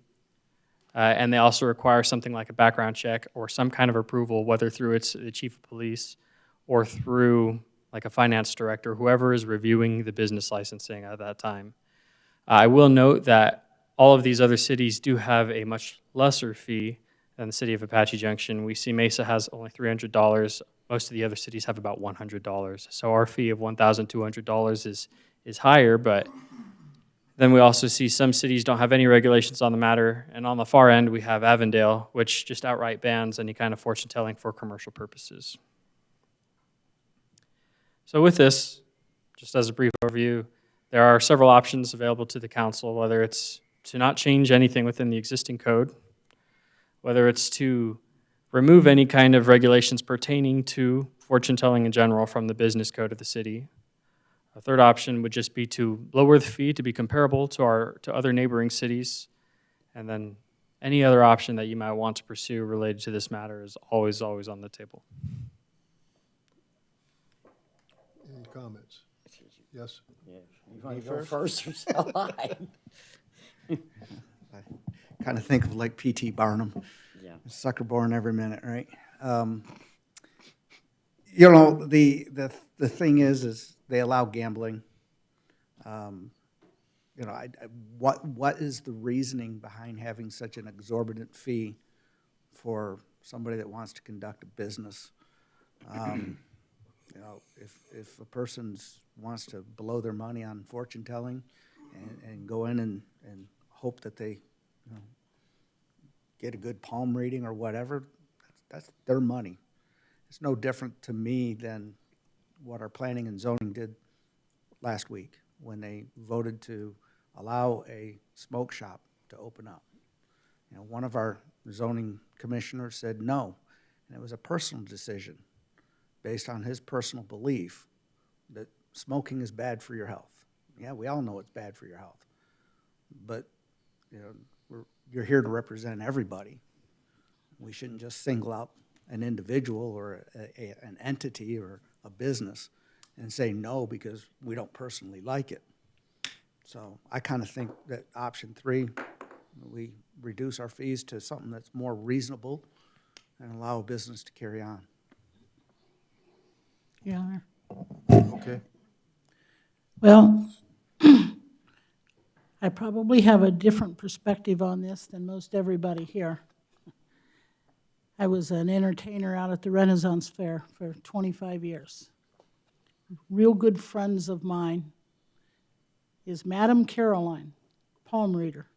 and they also require something like a background check or some kind of approval, whether through the chief of police or through like a finance director, whoever is reviewing the business licensing at that time. I will note that all of these other cities do have a much lesser fee than the city of Apache Junction. We see Mesa has only $300. Most of the other cities have about $100. So our fee of $1,200 is higher, but then we also see some cities don't have any regulations on the matter. And on the far end, we have Avondale, which just outright bans any kind of fortune telling for commercial purposes. So with this, just as a brief overview, there are several options available to the council, whether it's to not change anything within the existing code, whether it's to remove any kind of regulations pertaining to fortune telling in general from the business code of the city. A third option would just be to lower the fee to be comparable to other neighboring cities. And then any other option that you might want to pursue related to this matter is always on the table. Any comments? Yes? Yeah. You want to go first or shall I? Kind of think of like P.T. Barnum. Yeah. Sucker born every minute, right? You know, the thing is they allow gambling. You know, what is the reasoning behind having such an exorbitant fee for somebody that wants to conduct a business? You know, if a person wants to blow their money on fortune telling and go in and hope that they, you know, get a good palm reading or whatever, that's their money. It's no different to me than what our planning and zoning did last week when they voted to allow a smoke shop to open up. You know, one of our zoning commissioners said no, and it was a personal decision based on his personal belief that smoking is bad for your health. Yeah, we all know it's bad for your health, but you know, you're here to represent everybody. We shouldn't just single out an individual or an entity or a business and say no because we don't personally like it. So I kind of think that option 3, we reduce our fees to something that's more reasonable and allow a business to carry on. Your Honor. Okay. Well, I probably have a different perspective on this than most everybody here. I was an entertainer out at the Renaissance Fair for 25 years. Real good friends of mine is Madam Caroline, palm reader.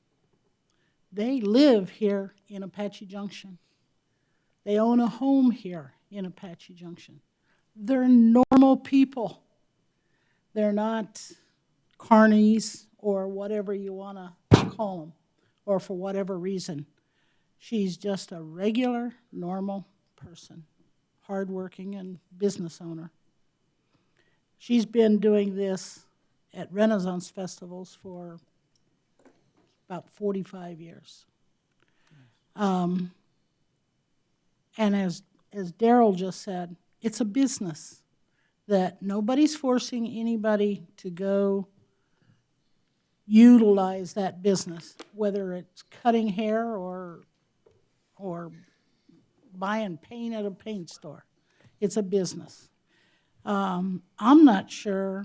They live here in Apache Junction. They own a home here in Apache Junction. They're normal people. They're not carnies or whatever you want to call them, or for whatever reason. She's just a regular, normal person, hardworking and business owner. She's been doing this at Renaissance festivals for about 45 years. And as Darrell just said, it's a business that nobody's forcing anybody to go utilize that business, whether it's cutting hair or buying paint at a paint store. It's a business. I'm not sure,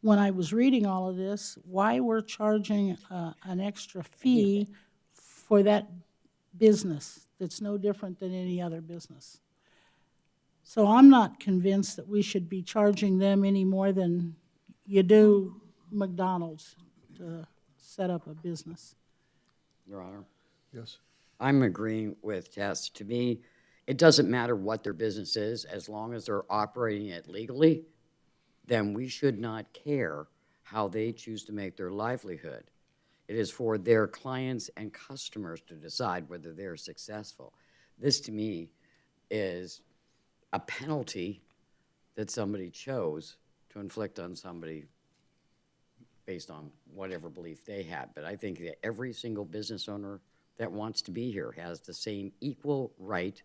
when I was reading all of this, why we're charging an extra fee for that business that's no different than any other business. So I'm not convinced that we should be charging them any more than you do McDonald's to set up a business. Your Honor, Yes. I'm agreeing with Tess. To me, it doesn't matter what their business is, as long as they're operating it legally, then we should not care how they choose to make their livelihood. It is for their clients and customers to decide whether they're successful. This, to me, is a penalty that somebody chose to inflict on somebody based on whatever belief they had. But I think that every single business owner that wants to be here has the same equal right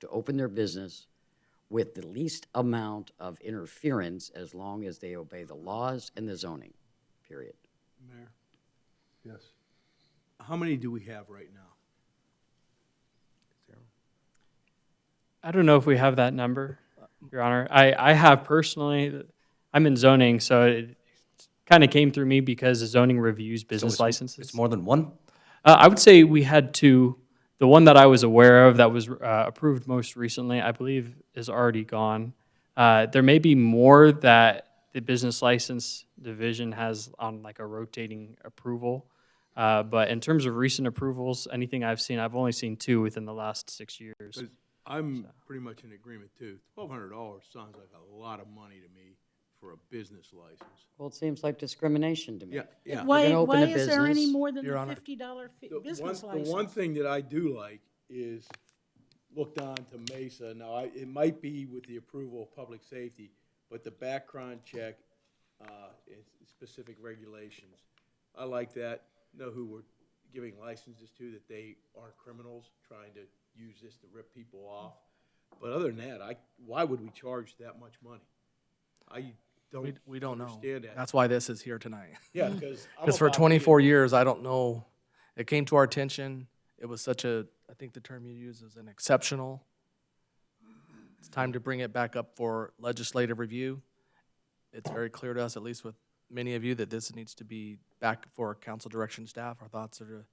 to open their business with the least amount of interference, as long as they obey the laws and the zoning, period. Mayor, Yes. how many do we have right now? I don't know if we have that number, Your Honor. I have personally, I'm in zoning, so it kind of came through me because the zoning reviews So business licenses. It's more than one? I would say we had two. The one that I was aware of that was approved most recently, I believe, is already gone. There may be more that the business license division has on like a rotating approval. But in terms of recent approvals, anything I've seen, I've only seen two within the last 6 years. 'Cause I'm pretty much in agreement too. $1,200 sounds like a lot of money to me for a business license. Well, it seems like discrimination to me. Yeah, yeah. You're Why, gonna open why a is there any business, more than Your the Honor. $50 The business one license? thing that I do like is looked on to Mesa. Now, it might be with the approval of public safety, but the background check, is specific regulations. I like that. Know who we're giving licenses to, that they aren't criminals trying to use this to rip people off. But other than that, why would we charge that much money? I don't We don't know. understand that. That's why this is here tonight. Yeah, because Because for 24 years, I don't know, it came to our attention, it was such a, I think the term you used is an exceptional. It's time to bring it back up for legislative review. It's very clear to us, at least with many of you, that this needs to be back for council direction staff. Our thoughts are to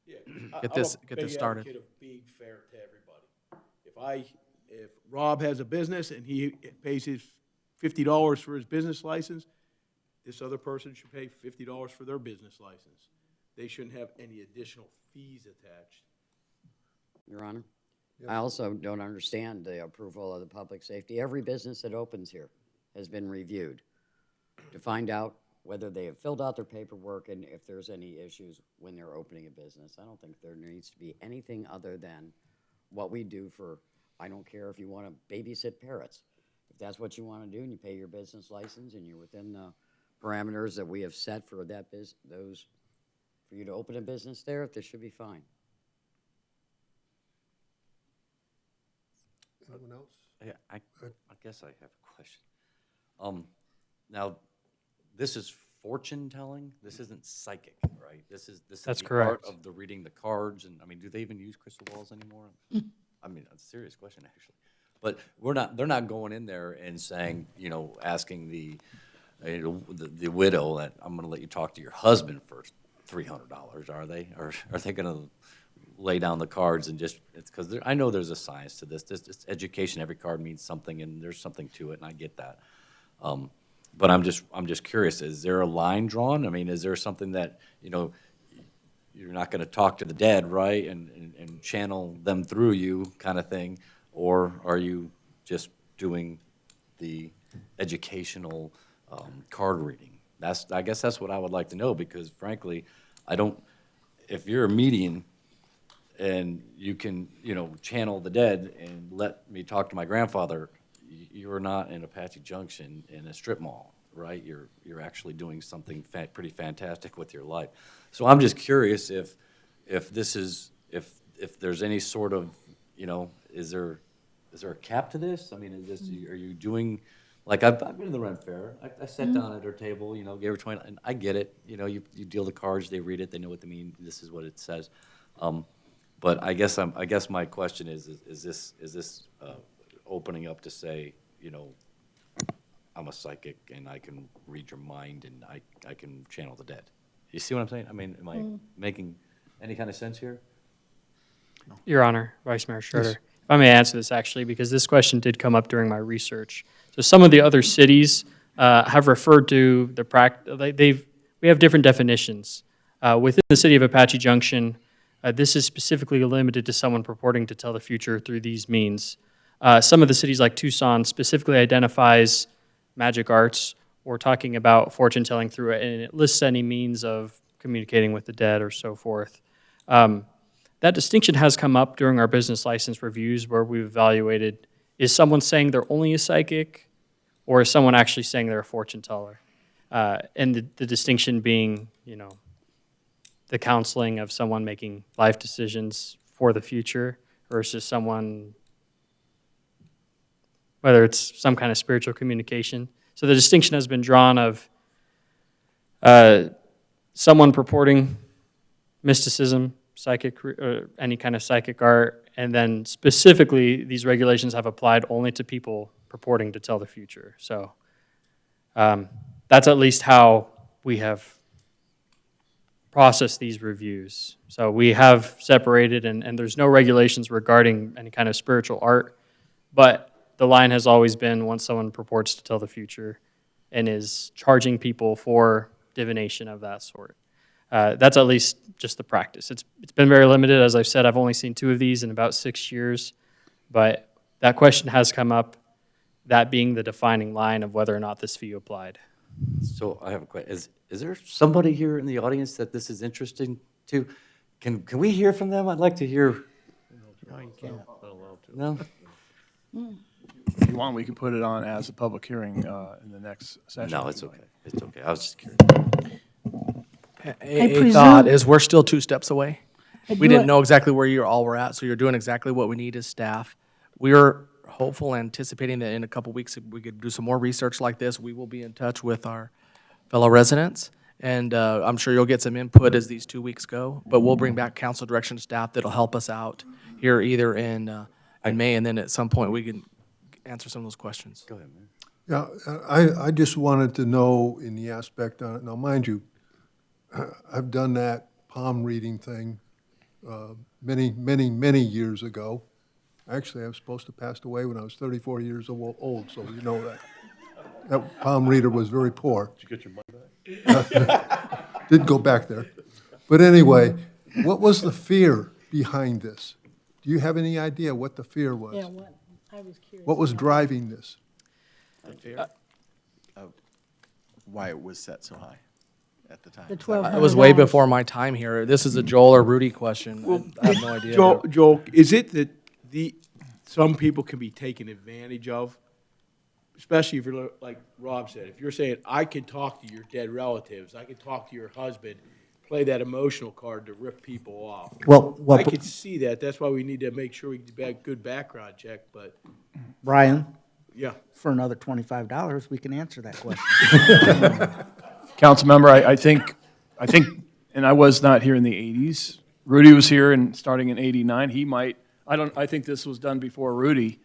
get this started. I'm a big advocate of being fair to everybody. If Rob has a business and he pays his $50 for his business license, this other person should pay $50 for their business license. They shouldn't have any additional fees attached. Your Honor. I also don't understand the approval of the public safety. Every business that opens here has been reviewed to find out whether they have filled out their paperwork and if there's any issues when they're opening a business. I don't think there needs to be anything other than what we do for, I don't care if you want to babysit parrots. If that's what you want to do and you pay your business license and you're within the parameters that we have set for that for you to open a business there, this should be fine. Anyone else? Yeah, I guess I have a question. Now, this is fortune telling. This isn't psychic, right? This is That's the correct. art of the reading the cards. And I mean, do they even use crystal balls anymore? I mean, that's a serious question actually. But they're not going in there and saying, asking the widow that I'm going to let you talk to your husband for $300, are they? Or are they going to lay down the cards and it's because I know there's a science to this. This education, every card means something, and there's something to it, and I get that. But I'm just curious, is there a line drawn? I mean, is there something that, you're not going to talk to the dead, right, and channel them through you kind of thing? Or are you just doing the educational card reading? I guess that's what I would like to know, because frankly, if you're a medium and you can, channel the dead and let me talk to my grandfather, you're not in Apache Junction in a strip mall, right? You're actually doing something pretty fantastic with your life. So I'm just curious if there's any sort of, is there a cap to this? I mean, are you doing Like, I've been to the rent fair. I sat down at her table, you know, gave her 20, and I get it. You know, you deal the cards, they read it, they know what they mean. This is what it says. But I guess my question is this opening up to say, you know, I'm a psychic and I can read your mind and I can channel the dead. You see what I'm saying? I mean, am I making any kind of sense here? Your Honor, Vice Mayor Schroeder, if I may answer this actually, because this question did come up during my research. So some of the other cities have referred to the we have different definitions. Within the city of Apache Junction, this is specifically limited to someone purporting to tell the future through these means. Some of the cities like Tucson specifically identifies magic arts or talking about fortune telling through it, and it lists any means of communicating with the dead or so forth. That distinction has come up during our business license reviews where we've evaluated, is someone saying they're only a psychic or is someone actually saying they're a fortune teller? And the distinction being, you know, the counseling of someone making life decisions for the future versus someone, whether it's some kind of spiritual communication. So the distinction has been drawn of someone purporting mysticism, psychic, any kind of psychic art, and then specifically these regulations have applied only to people purporting to tell the future. So that's at least how we have processed these reviews. So we have separated, and there's no regulations regarding any kind of spiritual art, but the line has always been once someone purports to tell the future and is charging people for divination of that sort. That's at least just the practice. It's been very limited. As I've said, I've only seen 2 of these in about 6 years, but that question has come up, that being the defining line of whether or not this fee applied. So I have a question. Is there somebody here in the audience that this is interesting to? Can we hear from them? I'd like to hear. No, you can't. No? If you want, we can put it on as a public hearing in the next session. No, it's okay. It's okay. I was just curious. A thought is we're still 2 steps away. We do didn't it- know exactly where you all were at, so you're doing exactly what we need as staff. We're hopeful, anticipating that in a couple weeks, if we could do some more research like this, we will be in touch with our fellow residents. And I'm sure you'll get some input as these 2 weeks go, but we'll bring back council direction staff that'll help us out here either in May, and then at some point we can answer some of those questions. Go ahead, man. Yeah, I just wanted to know in the aspect on it, now mind you, I've done that palm reading thing many years ago. Actually, I was supposed to pass away when I was 34 years old, so you know that. That palm reader was very poor. Did you get your money back? Didn't go back there. But anyway, what was the fear behind this? Do you have any idea what the fear was? Yeah, what, I was curious. What was driving this? Why it was set so high at the time. The $1,200. It was way before my time here. This is a Joel or Rudy question. I have no idea. Joel, is it that some people can be taken advantage of? Especially if you're, like Rob said, if you're saying, I can talk to your dead relatives, I can talk to your husband, play that emotional card to rip people off. Well, I could see that. That's why we need to make sure we do a good background check, but, Brian, yeah. for another $25, we can answer that question. Council member, I think, and I was not here in the 80s. Rudy was here and starting in 89. He might, I think this was done before Rudy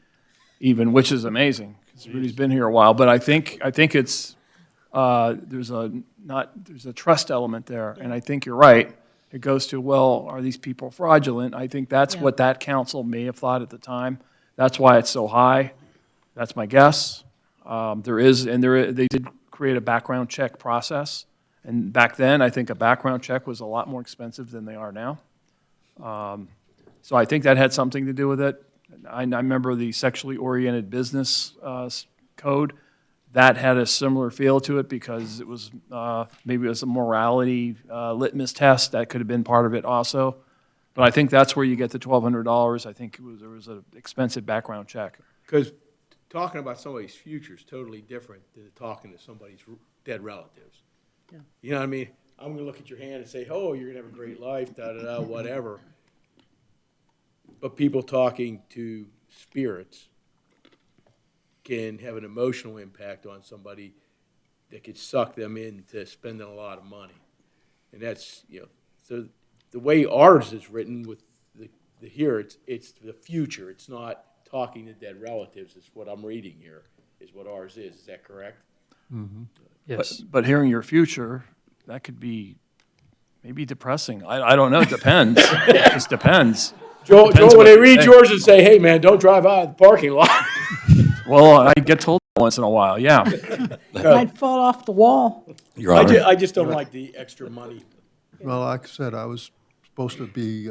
even, which is amazing, because Rudy's been here a while. But I think it's, there's a trust element there, and I think you're right. It goes to, well, are these people fraudulent? I think that's what that council may have thought at the time. That's why it's so high. That's my guess. They did create a background check process. And back then, I think a background check was a lot more expensive than they are now. So I think that had something to do with it. I remember the sexually oriented business code. That had a similar feel to it because it was, maybe it was a morality litmus test. That could have been part of it also. But I think that's where you get the $1,200. I think there was an expensive background check. Because talking about somebody's future is totally different than talking to somebody's dead relatives. Yeah. You know what I mean? I'm going to look at your hand and say, oh, you're going to have a great life, da-da-da, whatever. But people talking to spirits can have an emotional impact on somebody that could suck them into spending a lot of money. And that's, so the way ours is written with the here, it's the future. It's not talking to dead relatives, is what I'm reading here, is what ours is. Is that correct? Yes. But hearing your future, that could be maybe depressing. I don't know, it depends. It just depends. Joel, Depends when what they you read think. yours and say, hey, man, don't drive out of the parking lot. Well, I get told that once in a while, yeah. Might fall off the wall. Your Honor. I just don't like the extra money. Well, like I said, I was supposed to be,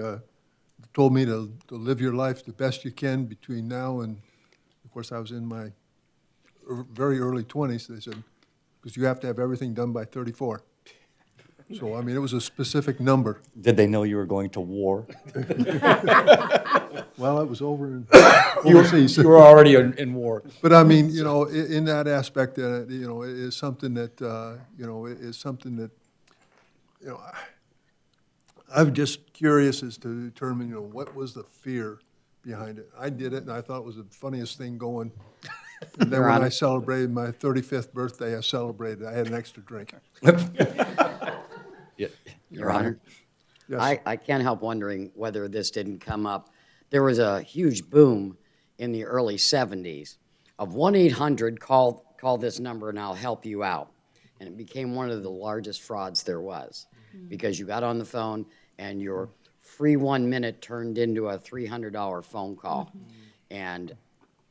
told me to live your life the best you can between now and, of course, I was in my very early 20s. They said, because you have to have everything done by 34. So, I mean, it was a specific number. Did they know you were going to war? Well, it was overseas. You were already in war. But I mean, in that aspect, it is something that, I'm just curious as to determine, what was the fear behind it. I did it, and I thought it was the funniest thing going. And then Your when Honor. I celebrated my 35th birthday, I had an extra drink. Your Honor. Yes. I can't help wondering whether this didn't come up. There was a huge boom in the early 70s of 1-800, call this number and I'll help you out. And it became one of the largest frauds there was, because you got on the phone and your free 1 minute turned into a $300 phone call. And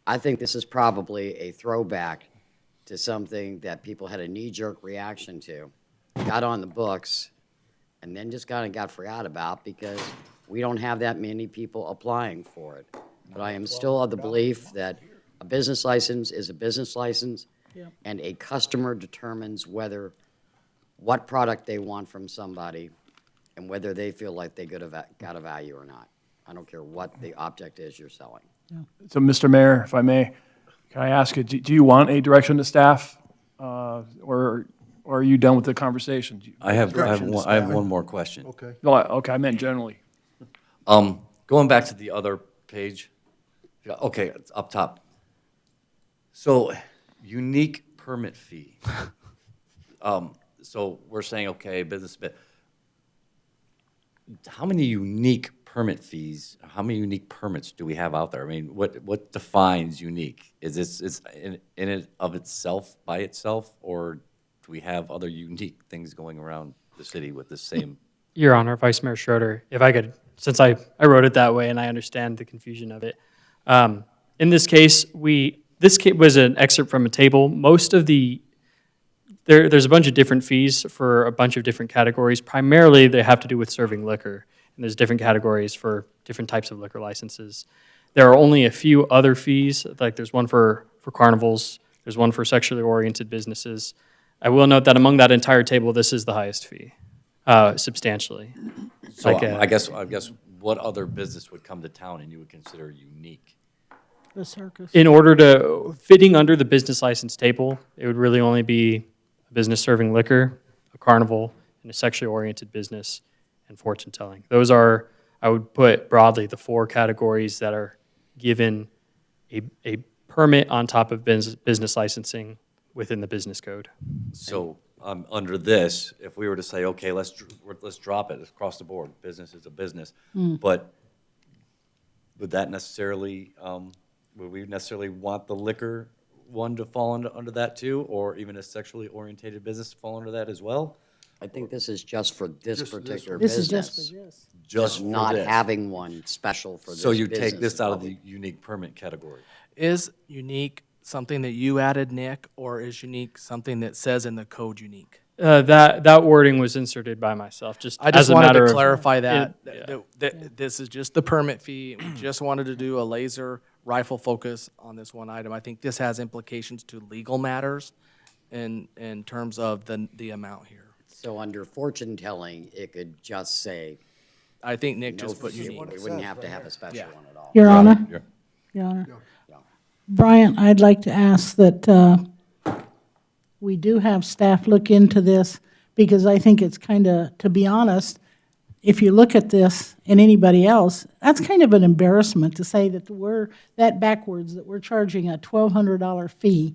I think this is probably a throwback to something that people had a knee-jerk reaction to, got on the books, and then just kind of got forgot about because we don't have that many people applying for it. But I am still of the belief that a business license is a business license, and a customer determines what product they want from somebody and whether they feel like they got a value or not. I don't care what the object is you're selling. So, Mr. Mayor, if I may, can I ask you, do you want a direction to staff? Or are you done with the conversation? I have one more question. Okay. No, okay, I meant generally. Going back to the other page, okay, it's up top. So, unique permit fee. So we're saying, okay, business, but how many unique permit fees, how many unique permits do we have out there? I mean, what defines unique? Is this in it of itself, by itself, or do we have other unique things going around the city with the same? Your Honor, Vice Mayor Schroeder, if I could, since I wrote it that way and I understand the confusion of it. In this case, this was an excerpt from a table. Most of there's a bunch of different fees for a bunch of different categories. Primarily, they have to do with serving liquor, and there's different categories for different types of liquor licenses. There are only a few other fees, like there's one for carnivals, there's one for sexually oriented businesses. I will note that among that entire table, this is the highest fee, substantially. So Like I guess what other business would come to town and you would consider unique? The circus. In order to, fitting under the business license table, it would really only be a business serving liquor, a carnival, and a sexually oriented business, and fortune telling. Those are, I would put broadly, the four categories that are given a permit on top of business licensing within the business code. So under this, if we were to say, okay, let's drop it across the board, business is a business, but would that necessarily, would we necessarily want the liquor one to fall under that too, or even a sexually orientated business to fall under that as well? I think this is just for this Just for this particular one. This is business. just for this. Just for Not this. having one special for this So you business take this out of the public. unique permit category? Is unique something that you added, Nick, or is unique something that says in the code unique? That wording was inserted by myself, just I just as a wanted matter to of. clarify that, Yeah. that this is just the permit fee. We just wanted to do a laser rifle focus on this one item. I think this has implications to legal matters in terms of the amount here. So under fortune telling, it could just say, I think Nick no just put fee. unique. We wouldn't have to have a special Yeah. one at all. Your Honor, Yeah. Your Honor. Yeah. Bryant, I'd like to ask that we do have staff look into this, because I think it's kind of, to be honest, if you look at this and anybody else, that's kind of an embarrassment to say that we're that backwards, that we're charging a $1,200 fee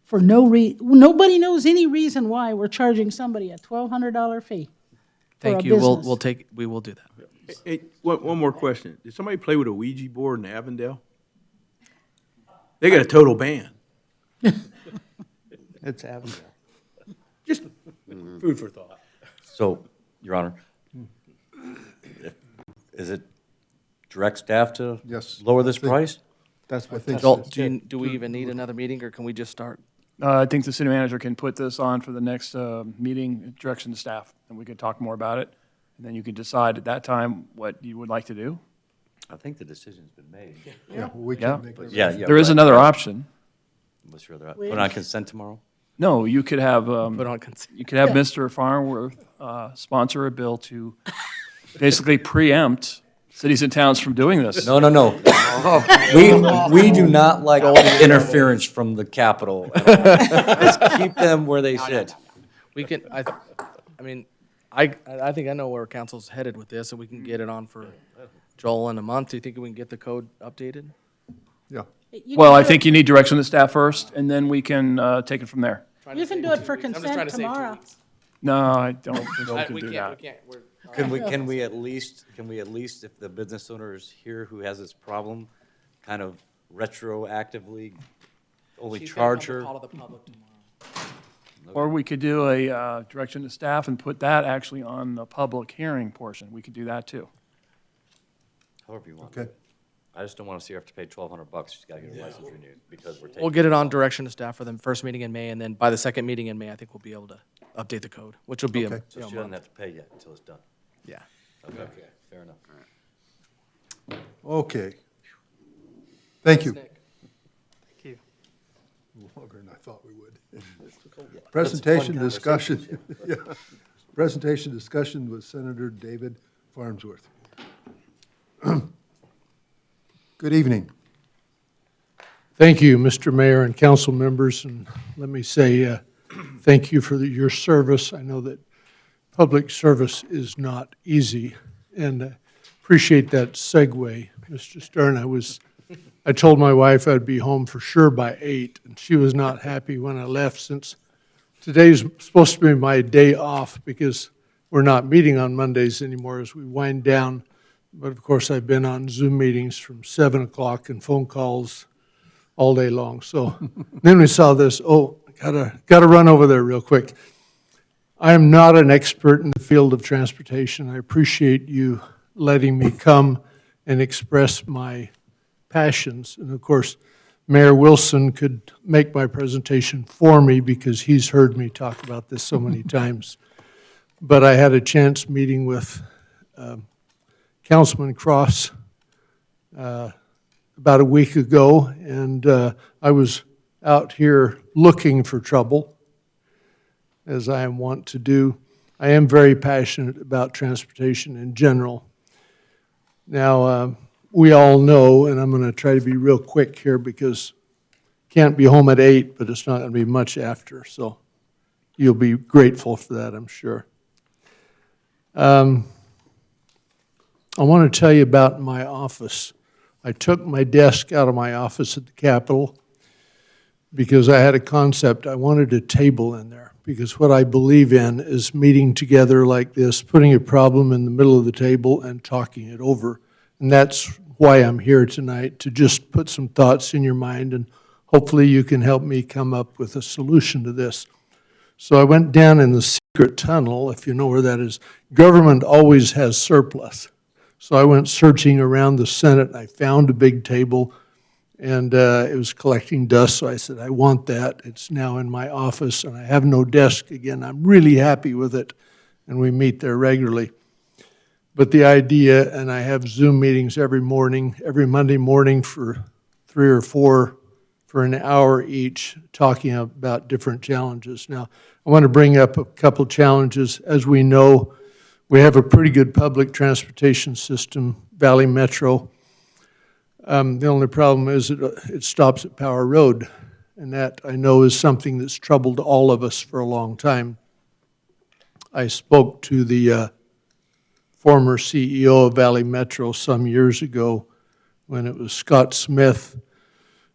for nobody knows any reason why we're charging somebody a $1,200 fee for a Thank you. We'll business. we will do that. Hey, one more question. Did somebody play with a Ouija board in Avondale? They got a total ban. It's Avondale. Just food for thought. So, Your Honor, is it direct staff to Yes. lower this I think- price? That's what I think this Joel, is. do we even need another meeting, or can we just start? I think the city manager can put this on for the next meeting, direction to staff, and we can talk more about it. And then you can decide at that time what you would like to do. I think the decision's been made. Yeah, we Yeah. can make it. Yeah. There is right. another option. What's your other, put it on consent tomorrow? No, you could have, Put on consent. you could have Mr. Farnworth sponsor a bill to basically preempt cities and towns from doing this. No. We do not like interference from the Capitol. Let's keep them where they sit. We can, I mean, I think I know where council's headed with this, and we can get it on for Joel in a month. Do you think we can get the code updated? Yeah. You Well, can I do think you need direction to staff first, and then we can take it from there. You can do it for I'm just trying consent to save 2 tomorrow. weeks. No, I don't think we I- can We do can't, that. we can't, we're. Can we at least, if the business owner is here who has this problem, kind of retroactively only She's gonna charge come to her? call to the public tomorrow. Or we could do a direction to staff and put that actually on the public hearing portion. We could do that too. However you want. Okay. I just don't want to see her have to pay $1,200. She's got to get a license renewed because we're taking. We'll get it on direction to staff for the first meeting in May, and then by the second meeting in May, I think we'll be able to update the code, which will be a, Okay. So she doesn't have to pay yet until it's done. yeah. Okay, fair enough. Okay. Thank you. Nick. Thank you. Longer than I thought we would. Presentation, That's a fun discussion. Yeah. Presentation, discussion with Senator David Farnsworth. Good evening. Thank you, Mr. Mayor and council members, and let me say thank you for your service. I know that public service is not easy, and I appreciate that segue, Mr. Stern. I told my wife I'd be home for sure by 8, and she was not happy when I left, since today's supposed to be my day off because we're not meeting on Mondays anymore as we wind down. But of course, I've been on Zoom meetings from 7 o'clock and phone calls all day long. So then we saw this, gotta run over there real quick. I am not an expert in the field of transportation. I appreciate you letting me come and express my passions. And of course, Mayor Wilson could make my presentation for me because he's heard me talk about this so many times. But I had a chance meeting with Councilman Cross about a week ago, and I was out here looking for trouble, as I am wont to do. I am very passionate about transportation in general. Now, we all know, and I'm going to try to be real quick here because can't be home at 8, but it's not going to be much after, so you'll be grateful for that, I'm sure. I want to tell you about my office. I took my desk out of my office at the Capitol because I had a concept. I wanted a table in there because what I believe in is meeting together like this, putting a problem in the middle of the table and talking it over. And that's why I'm here tonight, to just put some thoughts in your mind, and hopefully you can help me come up with a solution to this. So I went down in the secret tunnel, if you know where that is. Government always has surplus. So I went searching around the Senate, and I found a big table, and it was collecting dust, so I said, I want that. It's now in my office, and I have no desk again. I'm really happy with it, and we meet there regularly. But the idea, and I have Zoom meetings every morning, every Monday morning for 3 or 4 for an hour each, talking about different challenges. Now, I want to bring up a couple challenges. As we know, we have a pretty good public transportation system, Valley Metro. The only problem is it stops at Power Road, and that I know is something that's troubled all of us for a long time. I spoke to the former CEO of Valley Metro some years ago when it was Scott Smith.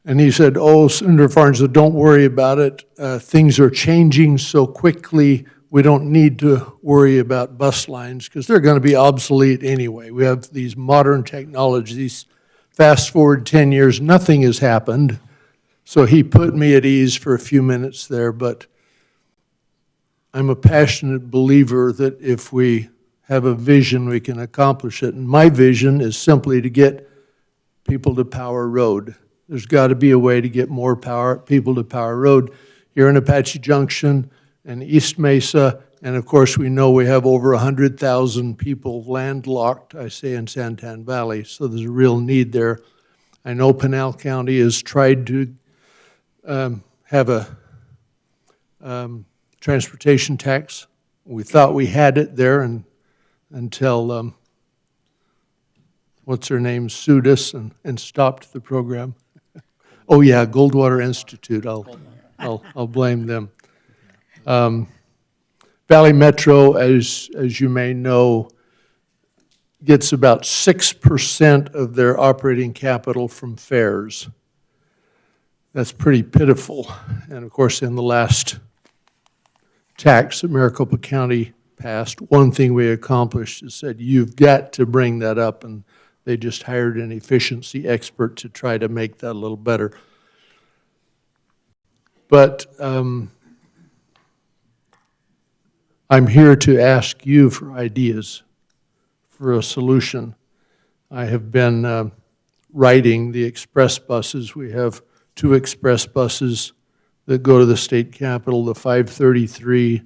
And he said, oh, Senator Farnsworth, don't worry about it. Things are changing so quickly, we don't need to worry about bus lines because they're going to be obsolete anyway. We have these modern technologies. Fast forward 10 years, nothing has happened. So he put me at ease for a few minutes there, but I'm a passionate believer that if we have a vision, we can accomplish it. And my vision is simply to get people to Power Road. There's got to be a way to get more people to Power Road here in Apache Junction and East Mesa. And of course, we know we have over 100,000 people landlocked, I say, in Santan Valley. So there's a real need there. I know Pinal County has tried to have a transportation tax. We thought we had it there until what's her name sued us and stopped the program. Oh yeah, Goldwater Institute. I'll blame them. Valley Metro, as you may know, gets about 6% of their operating capital from fares. That's pretty pitiful. And of course, in the last tax that Maricopa County passed, one thing we accomplished is said, you've got to bring that up, and they just hired an efficiency expert to try to make that a little better. But I'm here to ask you for ideas for a solution. I have been writing the express buses. We have 2 express buses that go to the state capitol, the 533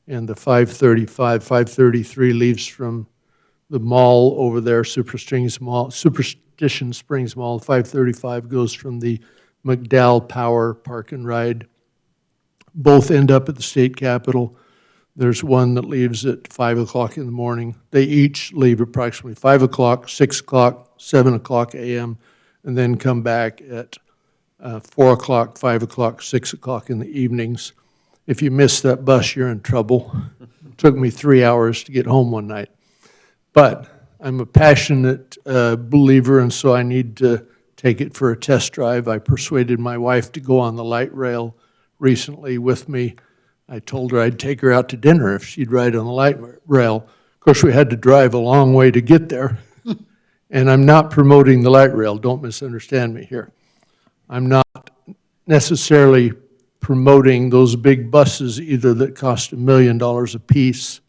and the 535. 533 leaves from the mall over there, Superstition Springs Mall. 535 goes from the McDowell Power Park and Ride. Both end up at the state capitol. There's one that leaves at 5 o'clock in the morning. They each leave approximately 5 o'clock, 6 o'clock, 7 o'clock a.m., and then come back at 4 o'clock, 5 o'clock, 6 o'clock in the evenings. If you miss that bus, you're in trouble. It took me 3 hours to get home one night. But I'm a passionate believer, and so I need to take it for a test drive. I persuaded my wife to go on the light rail recently with me. I told her I'd take her out to dinner if she'd ride on the light rail. Of course, we had to drive a long way to get there. And I'm not promoting the light rail. Don't misunderstand me here. I'm not necessarily promoting those big buses either that cost $1 million apiece.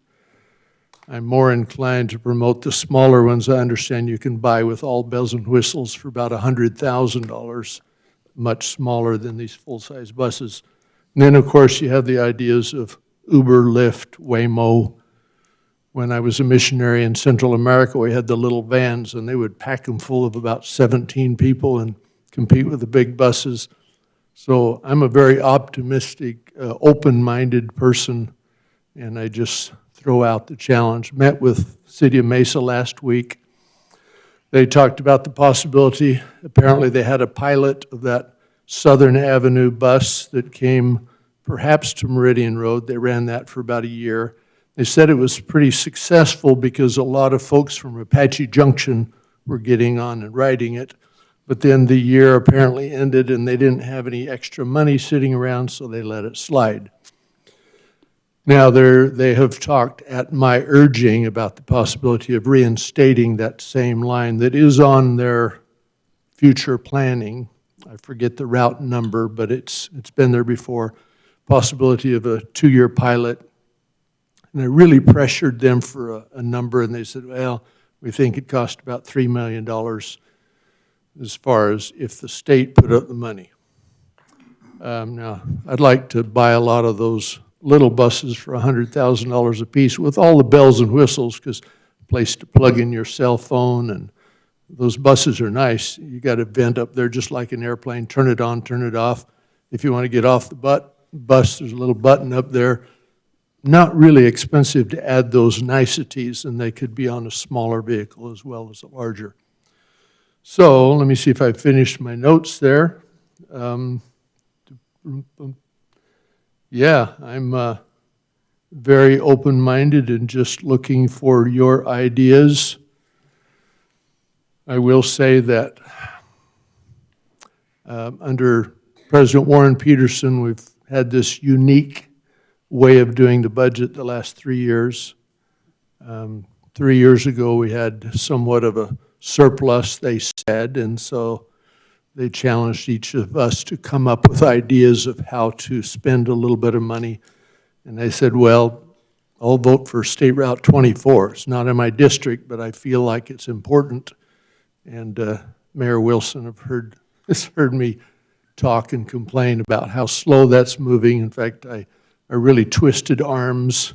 I'm more inclined to promote the smaller ones I understand you can buy with all bells and whistles for about $100,000, much smaller than these full-size buses. And then, of course, you have the ideas of Uber, Lyft, Waymo. When I was a missionary in Central America, we had the little vans, and they would pack them full of about 17 people and compete with the big buses. So I'm a very optimistic, open-minded person, and I just throw out the challenge. Met with City of Mesa last week. They talked about the possibility. Apparently, they had a pilot of that Southern Avenue bus that came perhaps to Meridian Road. They ran that for about a year. They said it was pretty successful because a lot of folks from Apache Junction were getting on and riding it. But then the year apparently ended and they didn't have any extra money sitting around, so they let it slide. Now, they have talked at my urging about the possibility of reinstating that same line that is on their future planning. I forget the route number, but it's been there before. Possibility of a 2-year pilot. And I really pressured them for a number, and they said, well, we think it cost about $3 million as far as if the state put up the money. Now, I'd like to buy a lot of those little buses for $100,000 a piece with all the bells and whistles, because place to plug in your cell phone, and those buses are nice. You got a vent up there just like an airplane, turn it on, turn it off. If you want to get off the bus, there's a little button up there. Not really expensive to add those niceties, and they could be on a smaller vehicle as well as a larger. So let me see if I finished my notes there. Yeah, I'm very open-minded and just looking for your ideas. I will say that under President Warren Peterson, we've had this unique way of doing the budget the last 3 years. 3 years ago, we had somewhat of a surplus, they said, and so they challenged each of us to come up with ideas of how to spend a little bit of money. And I said, well, I'll vote for State Route 24. It's not in my district, but I feel like it's important. And Mayor Wilson has heard me talk and complain about how slow that's moving. In fact, I really twisted arms.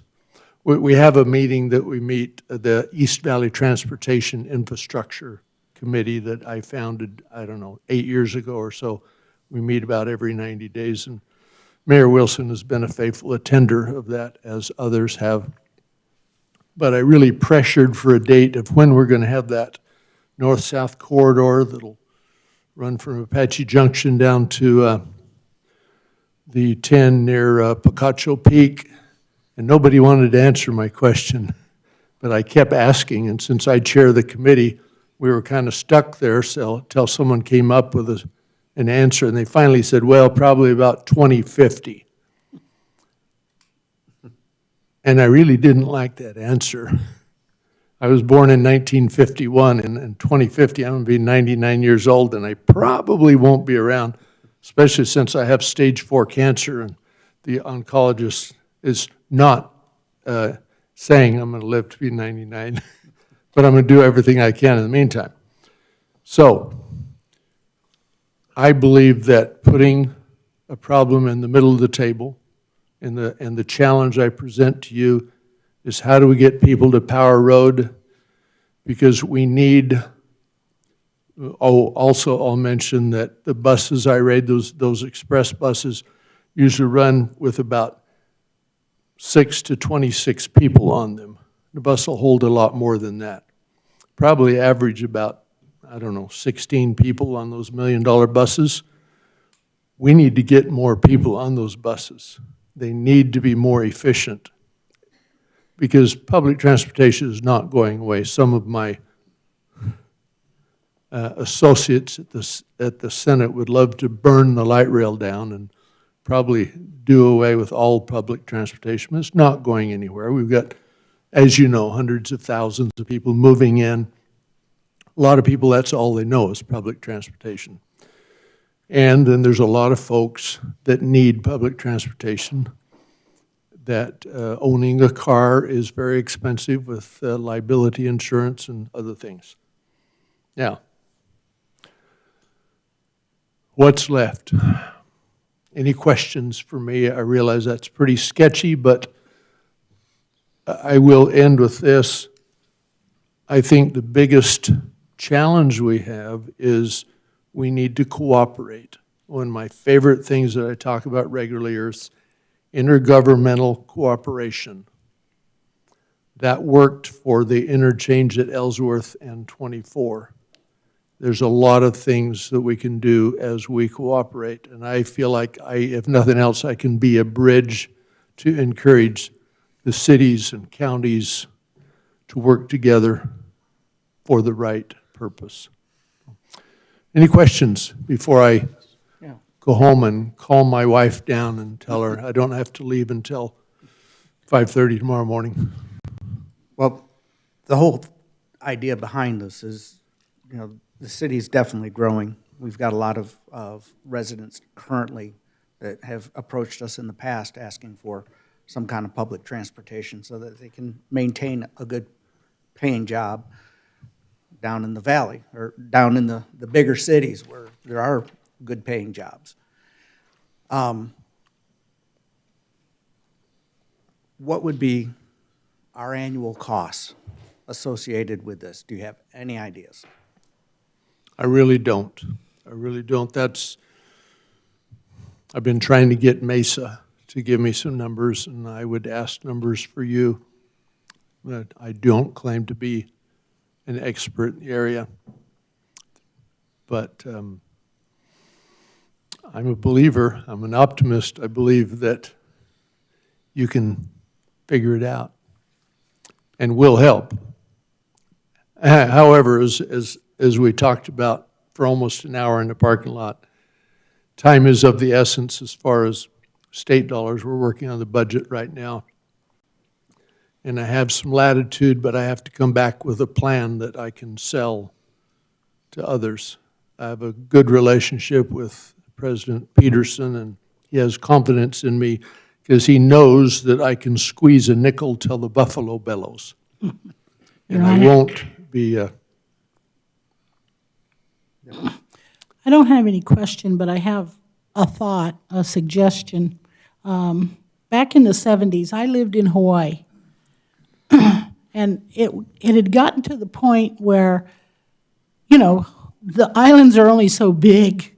We have a meeting that we meet, the East Valley Transportation Infrastructure Committee that I founded, I don't know, 8 years ago or so. We meet about every 90 days, and Mayor Wilson has been a faithful attender of that, as others have. But I really pressured for a date of when we're going to have that north-south corridor that'll run from Apache Junction down to the 10 near Picacho Peak. And nobody wanted to answer my question, but I kept asking, and since I chair the committee, we were kind of stuck there until someone came up with an answer, and they finally said, well, probably about 2050. And I really didn't like that answer. I was born in 1951, and in 2050, I'm going to be 99 years old, and I probably won't be around, especially since I have stage 4 cancer, and the oncologist is not saying I'm going to live to be 99, but I'm going to do everything I can in the meantime. So I believe that putting a problem in the middle of the table and the challenge I present to you is how do we get people to Power Road, because we need, also I'll mention that the buses I ride, those express buses, usually run with about 6 to 26 people on them. The bus will hold a lot more than that. Probably average about, I don't know, 16 people on those $1 million buses. We need to get more people on those buses. They need to be more efficient, because public transportation is not going away. Some of my associates at the Senate would love to burn the light rail down and probably do away with all public transportation. It's not going anywhere. We've got, as you know, hundreds of thousands of people moving in. A lot of people, that's all they know is public transportation. And then there's a lot of folks that need public transportation, that owning a car is very expensive with liability insurance and other things. Now, what's left? Any questions for me? I realize that's pretty sketchy, but I will end with this. I think the biggest challenge we have is we need to cooperate. One of my favorite things that I talk about regularly is intergovernmental cooperation. That worked for the interchange at Ellsworth and 24. There's a lot of things that we can do as we cooperate, and I feel like if nothing else, I can be a bridge to encourage the cities and counties to work together for the right purpose. Any questions before I go home and calm my wife down and tell her I don't have to leave until 5:30 tomorrow morning? Well, the whole idea behind this is, the city's definitely growing. We've got a lot of residents currently that have approached us in the past asking for some kind of public transportation so that they can maintain a good paying job down in the valley or down in the bigger cities where there are good paying jobs. What would be our annual costs associated with this? Do you have any ideas? I really don't. I really don't. I've been trying to get Mesa to give me some numbers, and I would ask numbers for you. But I don't claim to be an expert in the area. But I'm a believer, I'm an optimist. I believe that you can figure it out. And will help. However, as we talked about for almost an hour in the parking lot, time is of the essence as far as state dollars. We're working on the budget right now. And I have some latitude, but I have to come back with a plan that I can sell to others. I have a good relationship with President Peterson, and he has confidence in me because he knows that I can squeeze a nickel till the buffalo bellows. And I won't be, I don't have any question, but I have a thought, a suggestion. Back in the 70s, I lived in Hawaii. And it had gotten to the point where, you know, the islands are only so big,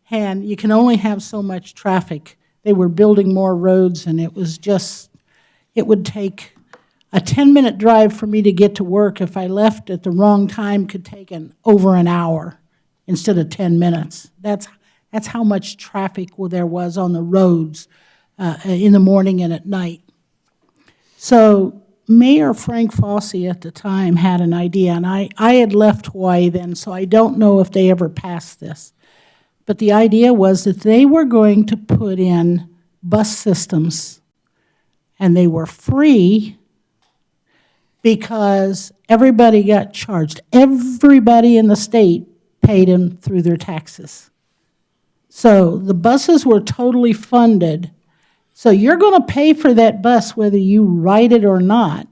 and you can only have so much traffic. They were building more roads, and it was just, it would take a 10-minute drive for me to get to work. If I left at the wrong time, could take over an hour instead of 10 minutes. That's how much traffic there was on the roads in the morning and at night. So Mayor Frank Fossey at the time had an idea, and I had left Hawaii then, so I don't know if they ever passed this. But the idea was that they were going to put in bus systems, and they were free because everybody got charged. Everybody in the state paid them through their taxes. So the buses were totally funded. So you're going to pay for that bus whether you ride it or not.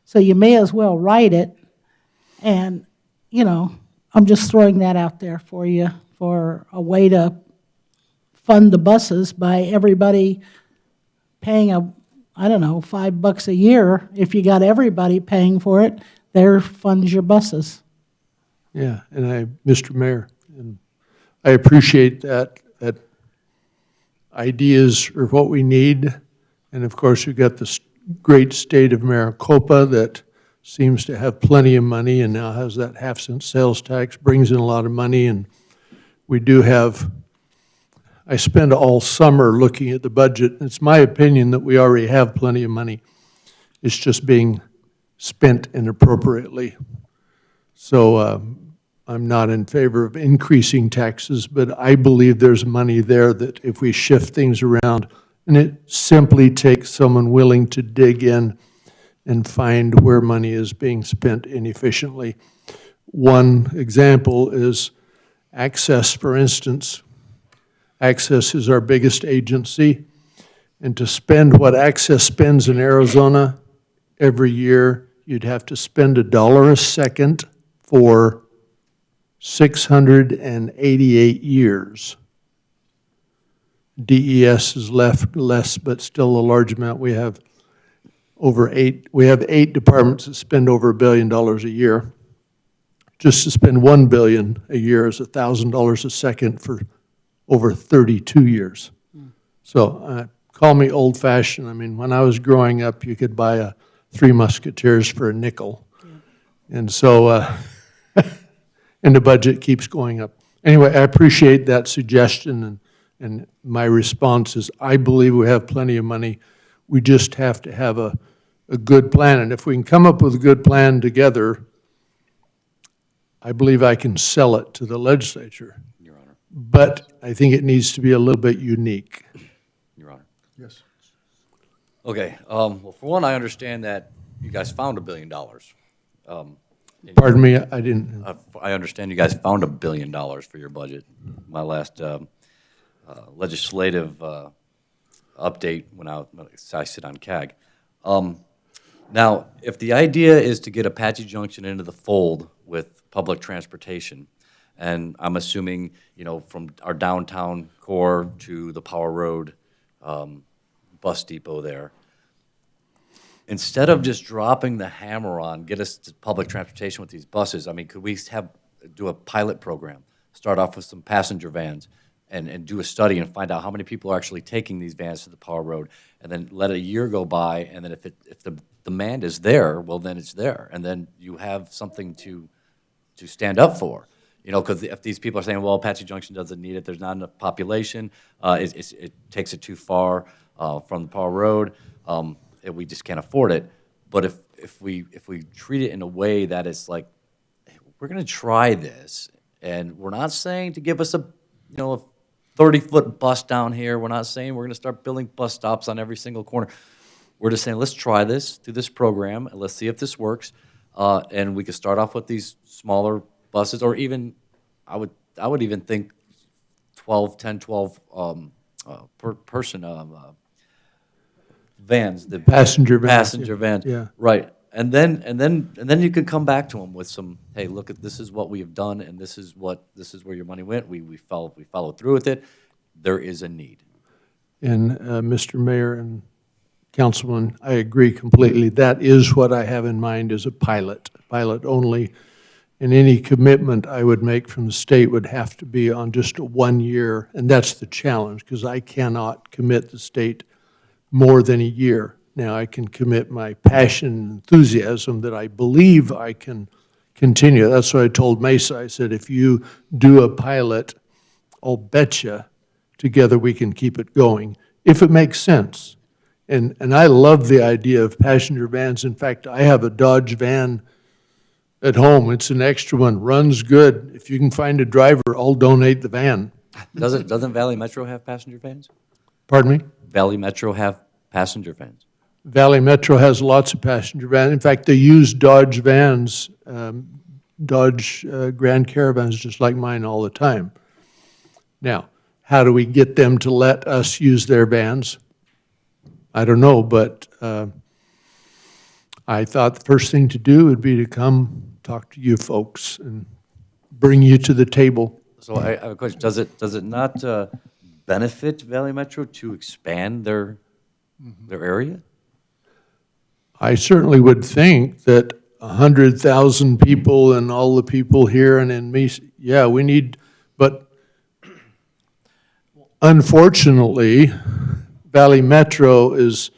So you may as well ride it. And, you know, I'm just throwing that out there for you for a way to fund the buses by everybody paying I don't know, $5 a year. If you got everybody paying for it, there funds your buses. yeah, and Mr. Mayor, and I appreciate that ideas are what we need. And of course, you've got the great state of Maricopa that seems to have plenty of money and now has that half-cent sales tax, brings in a lot of money. And we do have, I spend all summer looking at the budget. It's my opinion that we already have plenty of money. It's just being spent inappropriately. So I'm not in favor of increasing taxes, but I believe there's money there that if we shift things around, and it simply takes someone willing to dig in and find where money is being spent inefficiently. One example is Access, for instance. Access is our biggest agency, and to spend what Access spends in Arizona every year, you'd have to spend $1 a second for 688 years. DES is left less, but still a large amount. We have eight departments that spend over $1 billion a year. Just to spend $1 billion a year is $1,000 a second for over 32 years. So call me old-fashioned. I mean, when I was growing up, you could buy Three Musketeers for a nickel. Yeah. And so, and the budget keeps going up. Anyway, I appreciate that suggestion, and my response is I believe we have plenty of money. We just have to have a good plan. And if we can come up with a good plan together, I believe I can sell it to the legislature. Your Honor. But I think it needs to be a little bit unique. Your Honor. Yes. Okay, well, for one, I understand that you guys found $1 billion. Pardon me, I didn't. I understand you guys found $1 billion for your budget. My last legislative update when I sit on CAG. Now, if the idea is to get Apache Junction into the fold with public transportation, and I'm assuming, you know, from our downtown core to the Power Road bus depot there, instead of just dropping the hammer on, get us to public transportation with these buses, I mean, could we do a pilot program, start off with some passenger vans, and do a study and find out how many people are actually taking these vans to the Power Road, and then let a year go by, and then if the demand is there, well, then it's there, and then you have something to stand up for. You know, because if these people are saying, well, Apache Junction doesn't need it, there's not enough population, it takes it too far from the Power Road, and we just can't afford it. But if we treat it in a way that it's like, hey, we're going to try this, and we're not saying to give us a 30-foot bus down here. We're not saying we're going to start building bus stops on every single corner. We're just saying, let's try this through this program, and let's see if this works. And we could start off with these smaller buses, or even, I would even think 12 per person vans. The Passenger vans, Passenger yeah. vans. Yeah. Right. And then you can come back to them with some, hey, look, this is what we have done, and this is where your money went. We followed through with it. There is a need. And Mr. Mayor and Councilman, I agree completely. That is what I have in mind as a pilot only. And any commitment I would make from the state would have to be on just a 1 year, and that's the challenge, because I cannot commit the state more than a year. Now, I can commit my passion and enthusiasm that I believe I can continue. That's what I told Mesa. I said, if you do a pilot, I'll bet you together we can keep it going, if it makes sense. And I love the idea of passenger vans. In fact, I have a Dodge van at home. It's an extra one, runs good. If you can find a driver, I'll donate the van. Doesn't Valley Metro have passenger vans? Pardon me? Valley Metro have passenger vans. Valley Metro has lots of passenger vans. In fact, they use Dodge vans, Dodge Grand Caravans, just like mine all the time. Now, how do we get them to let us use their vans? I don't know, but I thought the first thing to do would be to come talk to you folks and bring you to the table. So I have a question. Does it not benefit Valley Metro to expand their area? I certainly would think that 100,000 people and all the people here and in me, yeah, we need, but unfortunately, Valley Metro is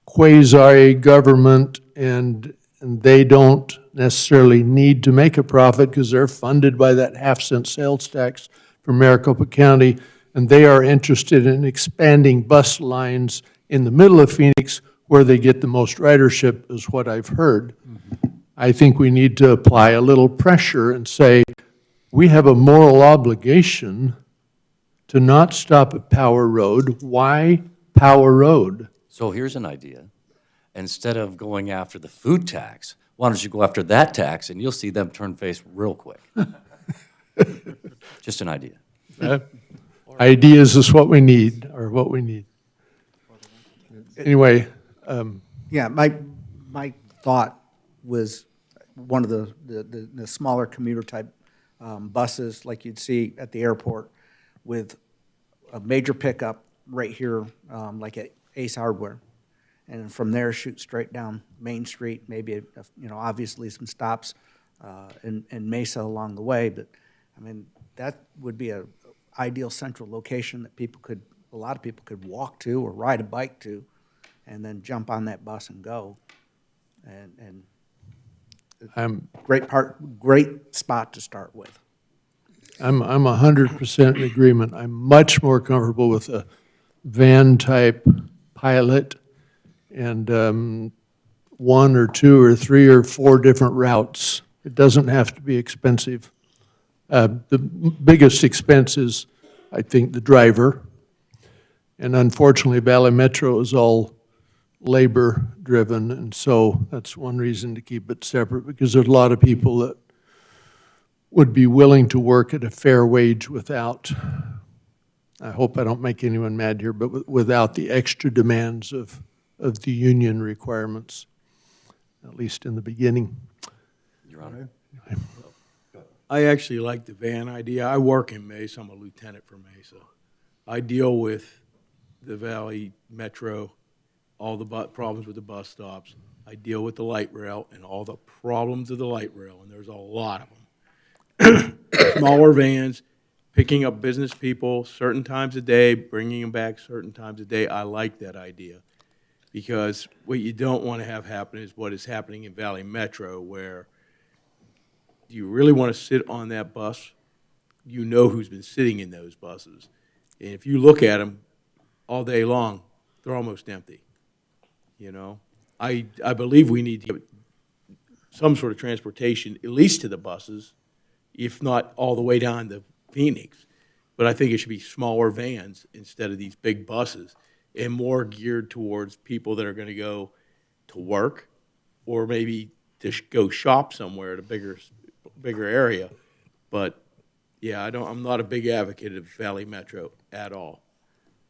quasi-government, and they don't necessarily need to make a profit because they're funded by that half-cent sales tax from Maricopa County, and they are interested in expanding bus lines in the middle of Phoenix where they get the most ridership, is what I've heard. I think we need to apply a little pressure and say, we have a moral obligation to not stop at Power Road. Why Power Road? So here's an idea. Instead of going after the food tax, why don't you go after that tax, and you'll see them turn face real quick. Just an idea. Ideas is what we need, or what we need. Anyway. Yeah, my thought was one of the smaller commuter type buses like you'd see at the airport with a major pickup right here, like at Ace Hardware. And from there, shoot straight down Main Street, maybe, obviously some stops in Mesa along the way. But, I mean, that would be a ideal central location that a lot of people could walk to or ride a bike to, and then jump on that bus and go. And great spot to start with. I'm 100% in agreement. I'm much more comfortable with a van-type pilot and 1 or 2 or 3 or 4 different routes. It doesn't have to be expensive. The biggest expense is, I think, the driver. And unfortunately, Valley Metro is all labor-driven, and so that's one reason to keep it separate, because there's a lot of people that would be willing to work at a fair wage without, I hope I don't make anyone mad here, but without the extra demands of the union requirements, at least in the beginning. Your Honor. I actually like the van idea. I work in Mesa. I'm a lieutenant for Mesa. I deal with the Valley Metro, all the problems with the bus stops. I deal with the light rail and all the problems of the light rail, and there's a lot of them. Smaller vans, picking up business people certain times a day, bringing them back certain times a day. I like that idea, because what you don't want to have happen is what is happening in Valley Metro, where do you really want to sit on that bus? You know who's been sitting in those buses. And if you look at them all day long, they're almost empty, I believe we need to give some sort of transportation, at least to the buses, if not all the way down to Phoenix. But I think it should be smaller vans instead of these big buses, and more geared towards people that are gonna go to work, or maybe to go shop somewhere at a bigger area. But, yeah, I'm not a big advocate of Valley Metro at all.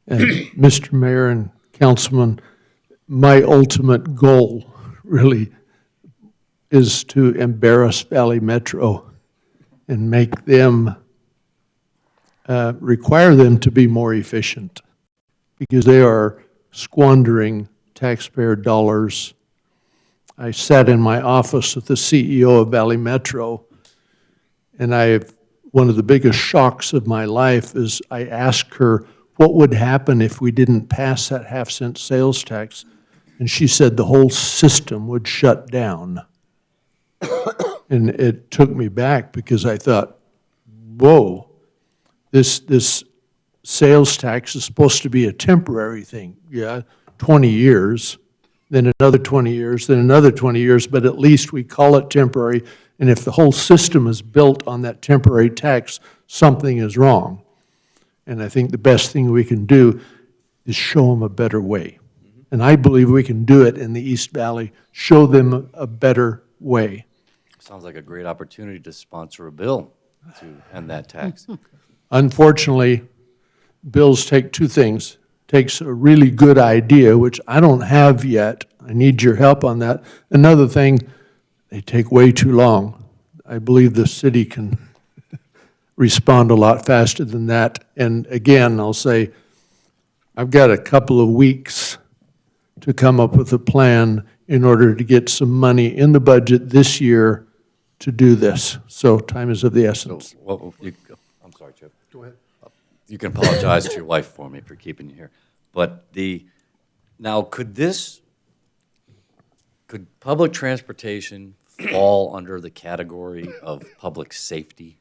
And Mr. Mayor and Councilman, my ultimate goal really is to embarrass Valley Metro and make them, require them to be more efficient, because they are squandering taxpayer dollars. I sat in my office with the CEO of Valley Metro, and one of the biggest shocks of my life is I asked her what would happen if we didn't pass that half-cent sales tax, and she said the whole system would shut down. And it took me back, because I thought, whoa, this sales tax is supposed to be a temporary thing. Yeah, 20 years, then another 20 years, then another 20 years, but at least we call it temporary. And if the whole system is built on that temporary tax, something is wrong. And I think the best thing we can do is show them a better way. And I believe we can do it in the East Valley, show them a better way. Sounds like a great opportunity to sponsor a bill to end that tax. Unfortunately, bills take two things. Takes a really good idea, which I don't have yet. I need your help on that. Another thing, they take way too long. I believe the city can respond a lot faster than that. And again, I'll say, I've got a couple of weeks to come up with a plan in order to get some money in the budget this year to do this. So time is of the essence. Well, I'm sorry, Chip. Go ahead. You can apologize to your wife for me for keeping you here. But now could public transportation fall under the category of public safety?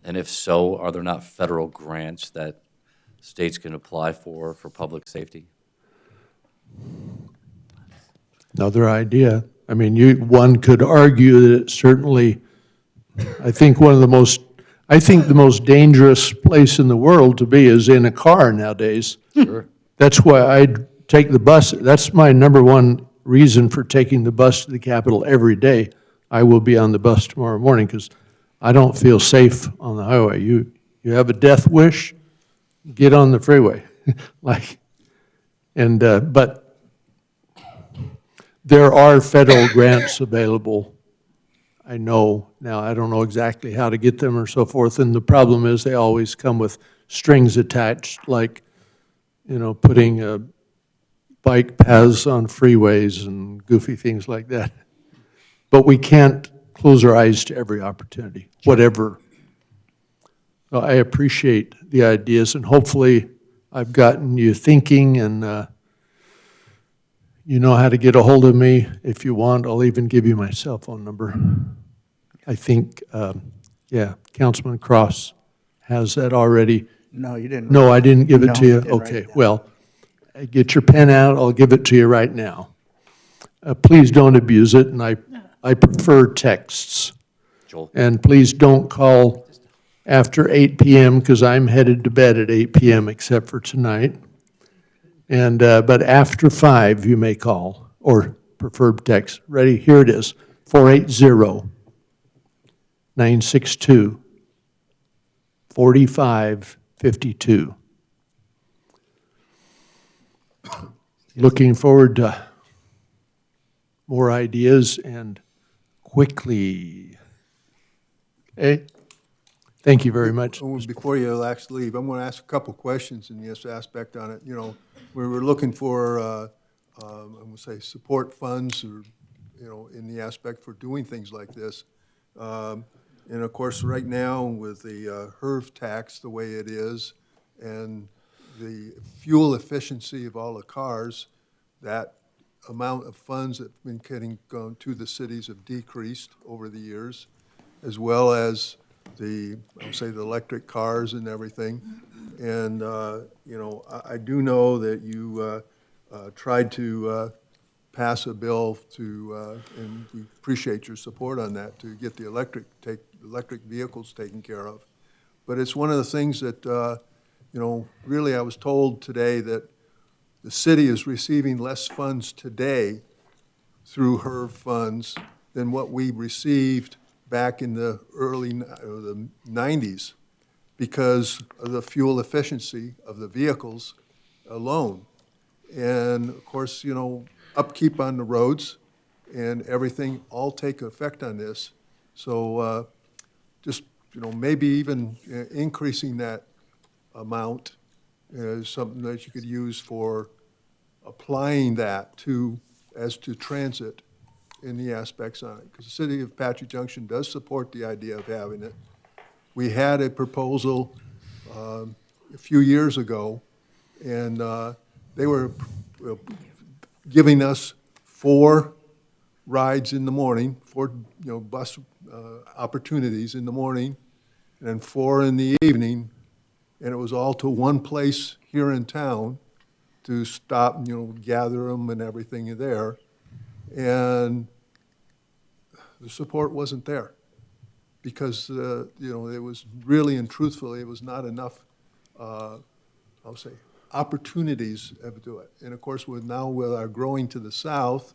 And if so, are there not federal grants that states can apply for public safety? Another idea. I mean, one could argue that it certainly, I think the most dangerous place in the world to be is in a car nowadays. Sure. That's why I take the bus. That's my number one reason for taking the bus to the Capitol every day. I will be on the bus tomorrow morning because I don't feel safe on the highway. You have a death wish, get on the freeway. But there are federal grants available. I know. Now, I don't know exactly how to get them or so forth, and the problem is they always come with strings attached, like, putting bike paths on freeways and goofy things like that. But we can't close our eyes to every opportunity, whatever. So I appreciate the ideas, and hopefully I've gotten you thinking, and you know how to get a hold of me if you want. I'll even give you my cell phone number. I think, Councilman Cross has that already. No, you didn't. No, I didn't give it to No, you? you didn't write Okay, it down. well, get your pen out, I'll give it to you right now. Please don't abuse it, and I prefer texts. Joel? And please don't call after 8 PM, because I'm headed to bed at 8 PM, except for tonight. And, but after 5, you may call, or preferred text. Ready? Here it is, 480-962-4552. Looking forward to more ideas and quickly. Okay? Thank you very much. Before you leave, I'm going to ask a couple questions in this aspect on it. We were looking for, I'm going to say, support funds, or, in the aspect for doing things like this. And of course, right now, with the HERV tax the way it is, and the fuel efficiency of all the cars, that amount of funds that have been gone to the cities have decreased over the years, as well as the electric cars and everything. And, I do know that you tried to pass a bill to, and we appreciate your support on that, to get the electric vehicles taken care of. But it's one of the things that, really I was told today that the city is receiving less funds today through HERV funds than what we received back in the the 90s because of the fuel efficiency of the vehicles alone. And of course, upkeep on the roads and everything all take effect on this. So just, maybe even increasing that amount is something that you could use for applying that as to transit in the aspects on it. Because the city of Apache Junction does support the idea of having it. We had a proposal a few years ago, and they were giving us 4 rides in the morning, 4 bus opportunities in the morning, and then 4 in the evening, and it was all to one place here in town to stop, gather them and everything there. And the support wasn't there because, it was really and truthfully, it was not enough, I'll say, opportunities to do it. And of course, with our growing to the south,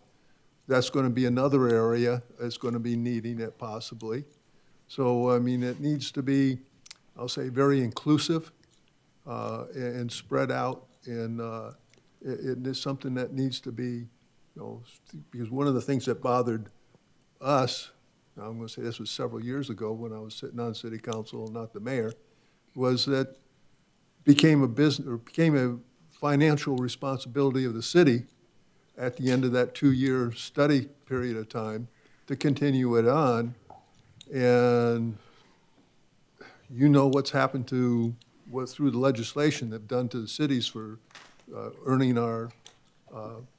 that's going to be another area that's going to be needing it possibly. So, it needs to be, I'll say, very inclusive and spread out. And it is something that needs to be, because one of the things that bothered us, now I'm going to say this was several years ago when I was sitting on city council, not the mayor, was that became a financial responsibility of the city at the end of that 2-year study period of time to continue it on. And what's happened through the legislation they've done to the cities for earning our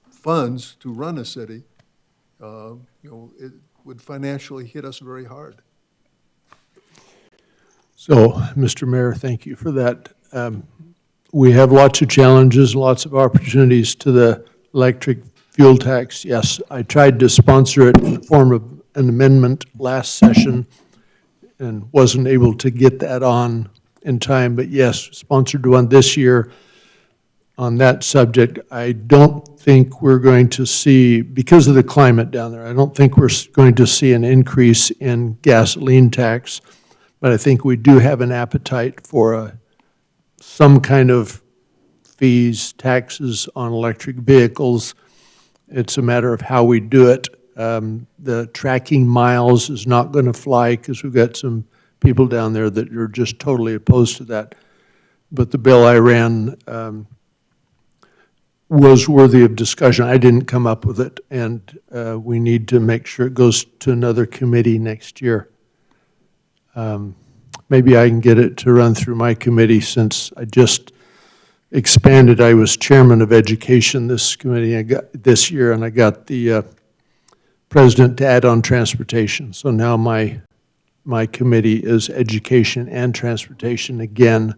funds to run a city. It would financially hit us very hard. So, Mr. Mayor, thank you for that. We have lots of challenges, lots of opportunities to the electric fuel tax. Yes, I tried to sponsor it in the form of an amendment last session and wasn't able to get that on in time, but yes, sponsored one this year on that subject. I don't think we're going to see, because of the climate down there, I don't think we're going to see an increase in gasoline tax, but I think we do have an appetite for some kind of fees, taxes on electric vehicles. It's a matter of how we do it. The tracking miles is not going to fly because we've got some people down there that are just totally opposed to that. But the bill I ran was worthy of discussion. I didn't come up with it, and we need to make sure it goes to another committee next year. Maybe I can get it to run through my committee since I just expanded. I was chairman of education this committee this year, and I got the president to add on transportation. So now my committee is education and transportation again,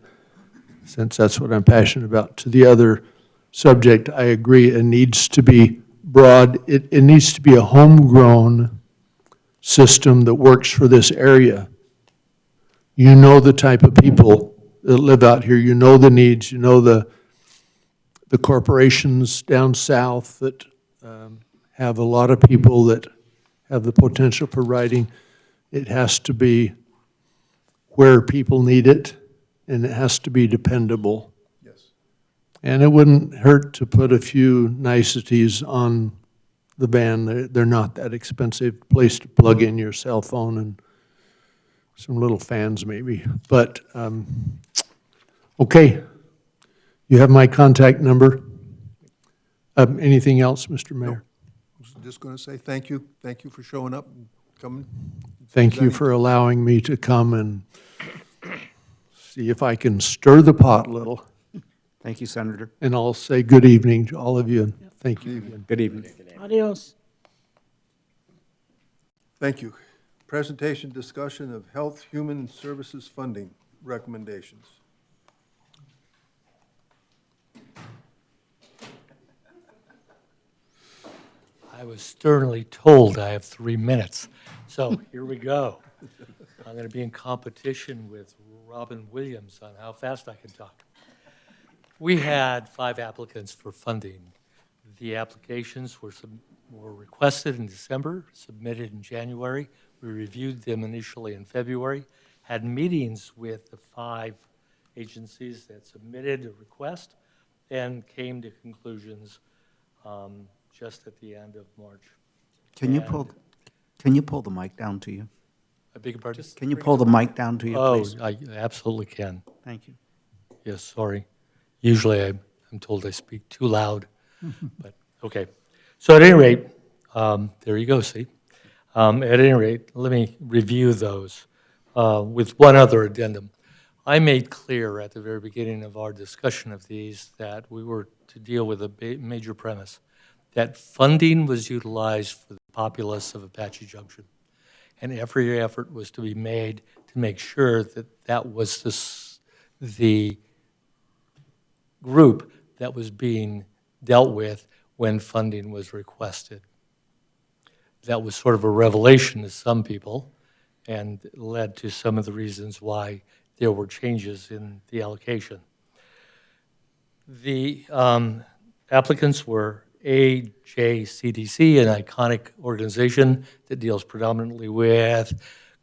since that's what I'm passionate about. To the other subject, I agree, it needs to be broad. It needs to be a homegrown system that works for this area. You know the type of people that live out here. You know the needs. You know the corporations down south that have a lot of people that have the potential for riding. It has to be where people need it, and it has to be dependable. Yes. And it wouldn't hurt to put a few niceties on the van. They're not that expensive. Place to plug in your cell phone and some little fans maybe. But, okay. You have my contact number. Anything else, Mr. Mayor? I was just going to say thank you. Thank you for showing up and coming. Thank you for allowing me to come and see if I can stir the pot a little. Thank you, Senator. And I'll say good evening to all of you, and thank you again. Good evening. Adios. Thank you. Presentation discussion of Health Human Services funding recommendations. I was sternly told I have 3 minutes. So here we go. I'm going to be in competition with Robin Williams on how fast I can talk. We had 5 applicants for funding. The applications were requested in December, submitted in January. We reviewed them initially in February, had meetings with the 5 agencies that submitted a request, and came to conclusions just at the end of March. Can you And- pull the mic down to you? I beg your pardon? Can you pull the mic down to you, please? Oh, I absolutely can. Thank you. Yes, sorry. Usually I'm told I speak too loud, but, okay. So at any rate, there you go, see? At any rate, let me review those with one other addendum. I made clear at the very beginning of our discussion of these that we were to deal with a major premise, that funding was utilized for the populace of Apache Junction. And every effort was to be made to make sure that that was the group that was being dealt with when funding was requested. That was sort of a revelation to some people and led to some of the reasons why there were changes in the allocation. The applicants were AJCDC, an iconic organization that deals predominantly with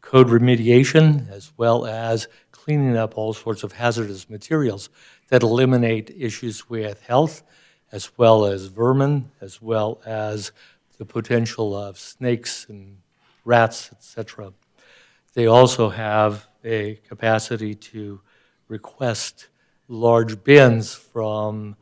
code remediation as well as cleaning up all sorts of hazardous materials that eliminate issues with health as well as vermin, as well as the potential of snakes and rats, etc. They also have a capacity to request large bins from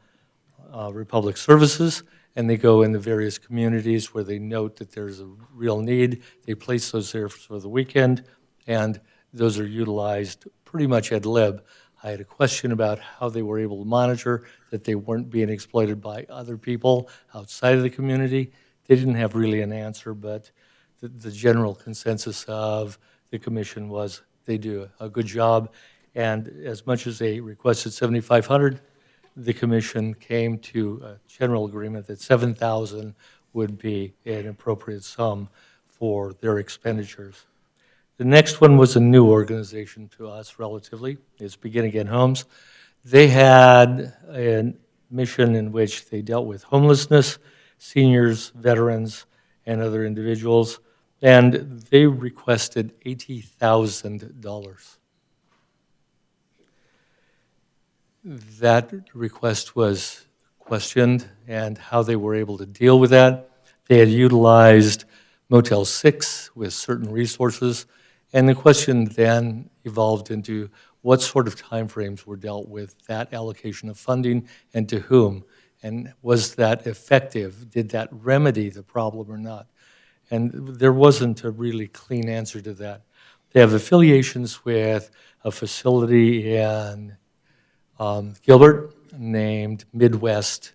Republic Services, and they go into various communities where they note that there's a real need. They place those there for the weekend, and those are utilized pretty much ad lib. I had a question about how they were able to monitor that they weren't being exploited by other people outside of the community. They didn't have really an answer, but the general consensus of the commission was they do a good job. And as much as they requested $7,500, the commission came to a general agreement that $7,000 would be an appropriate sum for their expenditures. The next one was a new organization to us relatively. It's Begin Again Homes. They had a mission in which they dealt with homelessness, seniors, veterans, and other individuals, and they requested $80,000. That request was questioned and how they were able to deal with that. They had utilized Motel 6 with certain resources, and the question then evolved into what sort of timeframes were dealt with that allocation of funding and to whom, and was that effective? Did that remedy the problem or not? And there wasn't a really clean answer to that. They have affiliations with a facility in Gilbert named Midwest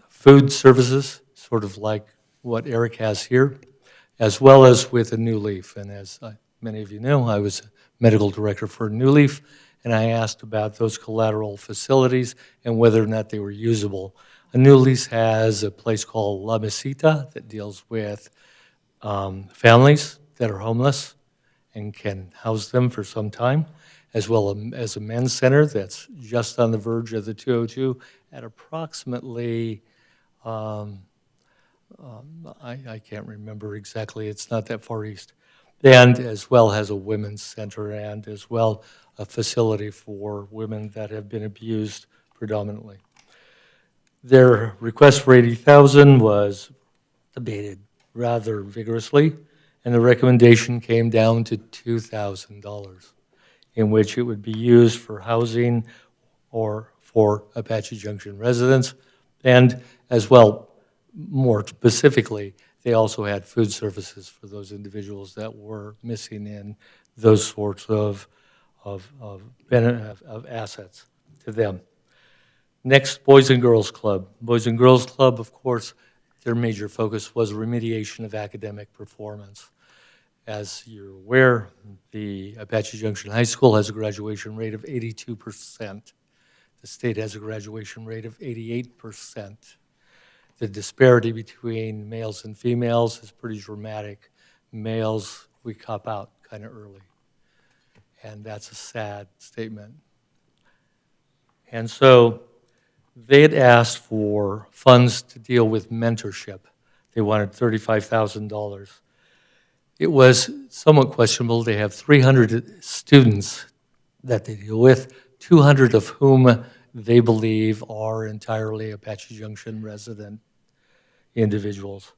Food Services, sort of like what Eric has here, as well as with a New Leaf. And as many of you know, I was medical director for New Leaf, and I asked about those collateral facilities and whether or not they were usable. A New Leaf has a place called La Mesita that deals with families that are homeless and can house them for some time, as well as a men's center that's just on the verge of the 202 at approximately, I can't remember exactly, it's not that far east, and as well has a women's center and as well a facility for women that have been abused predominantly. Their request for $80,000 was debated rather vigorously, and the recommendation came down to $2,000, in which it would be used for housing or for Apache Junction residents, and as well, more specifically, they also had food services for those individuals that were missing in those sorts of assets to them. Next, Boys and Girls Club. Boys and Girls Club, of course, their major focus was remediation of academic performance. As you're aware, the Apache Junction High School has a graduation rate of 82%. The state has a graduation rate of 88%. The disparity between males and females is pretty dramatic. Males, we cop out kind of early. And that's a sad statement. And so they had asked for funds to deal with mentorship. They wanted $35,000. It was somewhat questionable. They have 300 students that they deal with, 200 of whom they believe are entirely Apache Junction resident individuals.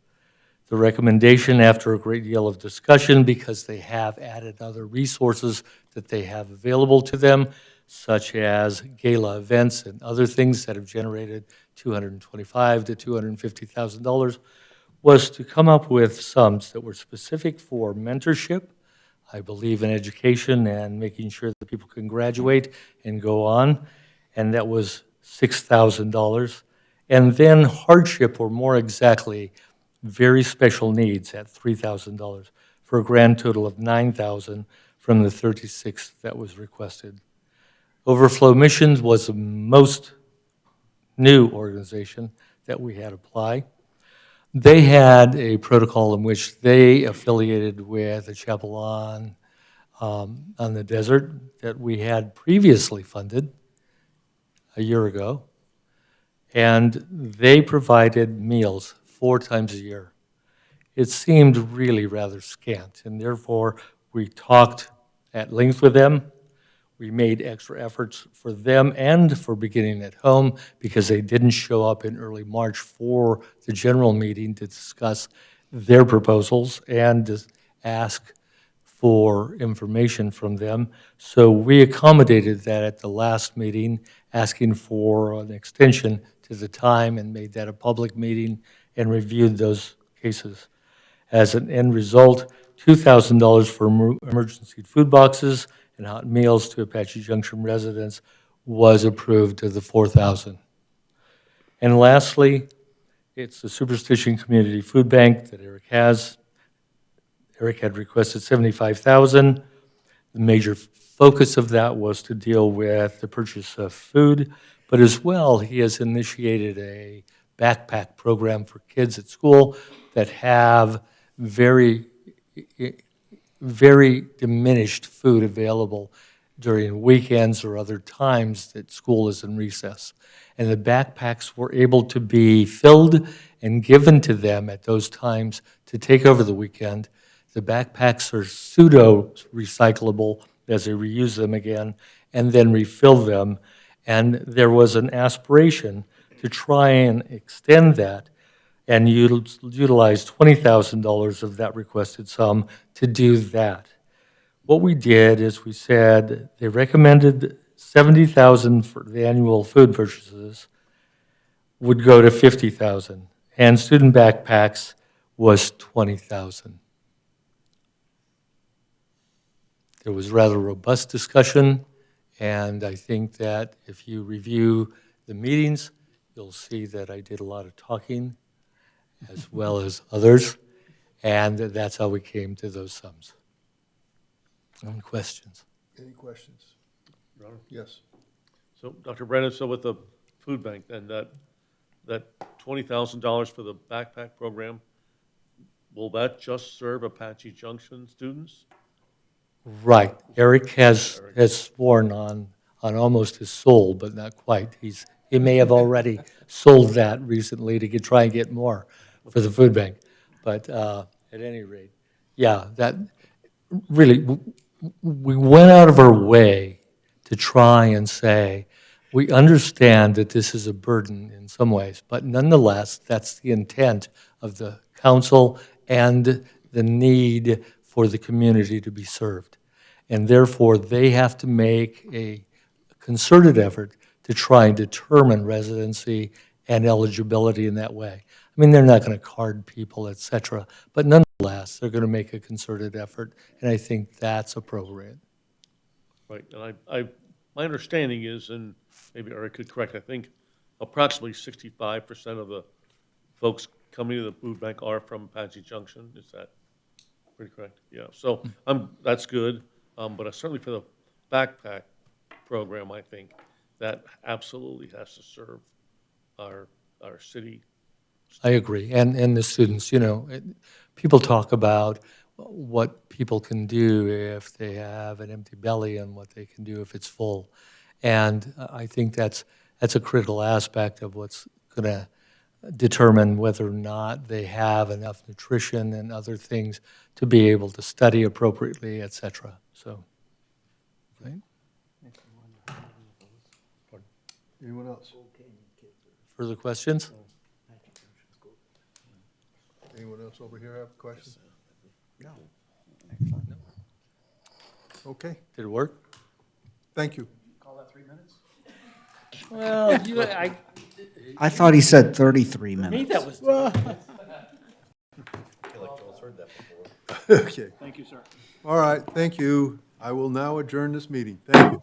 The recommendation, after a great deal of discussion, because they have added other resources that they have available to them, such as gala events and other things that have generated $225,000 to $250,000, was to come up with sums that were specific for mentorship. I believe in education and making sure that people can graduate and go on, and that was $6,000. And then hardship, or more exactly, very special needs at $3,000, for a grand total of $9,000 from the 36 that was requested. Overflow Missions was the most new organization that we had apply. They had a protocol in which they affiliated with a chapel on the desert that we had previously funded a year ago, and they provided meals 4 times a year. It seemed really rather scant, and therefore we talked at length with them. We made extra efforts for them and for Beginning at Home, because they didn't show up in early March for the general meeting to discuss their proposals and to ask for information from them. So we accommodated that at the last meeting, asking for an extension to the time, and made that a public meeting and reviewed those cases. As an end result, $2,000 for emergency food boxes and hot meals to Apache Junction residents was approved to the $4,000. And lastly, it's the Superstition Community Food Bank that Eric has. Eric had requested $75,000. The major focus of that was to deal with the purchase of food, but as well, he has initiated a backpack program for kids at school that have very diminished food available during weekends or other times that school is in recess. And the backpacks were able to be filled and given to them at those times to take over the weekend. The backpacks are pseudo-recyclable as they reuse them again and then refill them. And there was an aspiration to try and extend that and utilize $20,000 of that requested sum to do that. What we did is we said they recommended $70,000 for the annual food purchases would go to $50,000, and student backpacks was $20,000. There was rather robust discussion, and I think that if you review the meetings, you'll see that I did a lot of talking as well as others, and that's how we came to those sums. Any questions? Any questions? Your Honor? Yes. So, Dr. Brennan, so with the food bank, then that $20,000 for the backpack program, will that just serve Apache Junction students? Right. Eric has sworn on almost his soul, but not quite. He may have already sold that recently to try and get more for the food bank. But at any rate, yeah, that really, we went out of our way to try and say, we understand that this is a burden in some ways, but nonetheless, that's the intent of the council and the need for the community to be served. And therefore, they have to make a concerted effort to try and determine residency and eligibility in that way. I mean, they're not going to card people, et cetera, but nonetheless, they're going to make a concerted effort, and I think that's appropriate. Right, and my understanding is, and maybe Eric could correct, I think approximately 65% of the folks coming to the food bank are from Apache Junction. Is that pretty correct? Yeah, so that's good, but certainly for the backpack program, I think that absolutely has to serve our city. I agree. And the students, people talk about what people can do if they have an empty belly and what they can do if it's full. And I think that's a critical aspect of what's going to determine whether or not they have enough nutrition and other things to be able to study appropriately, et cetera. So, right? Anyone else? Further questions? Anyone else over here have a question? No. Okay, Did it work? thank you. Well, I thought he said 33 minutes. me, that was. Okay, Thank you, sir. all right, thank you. I will now adjourn this meeting. Thank you.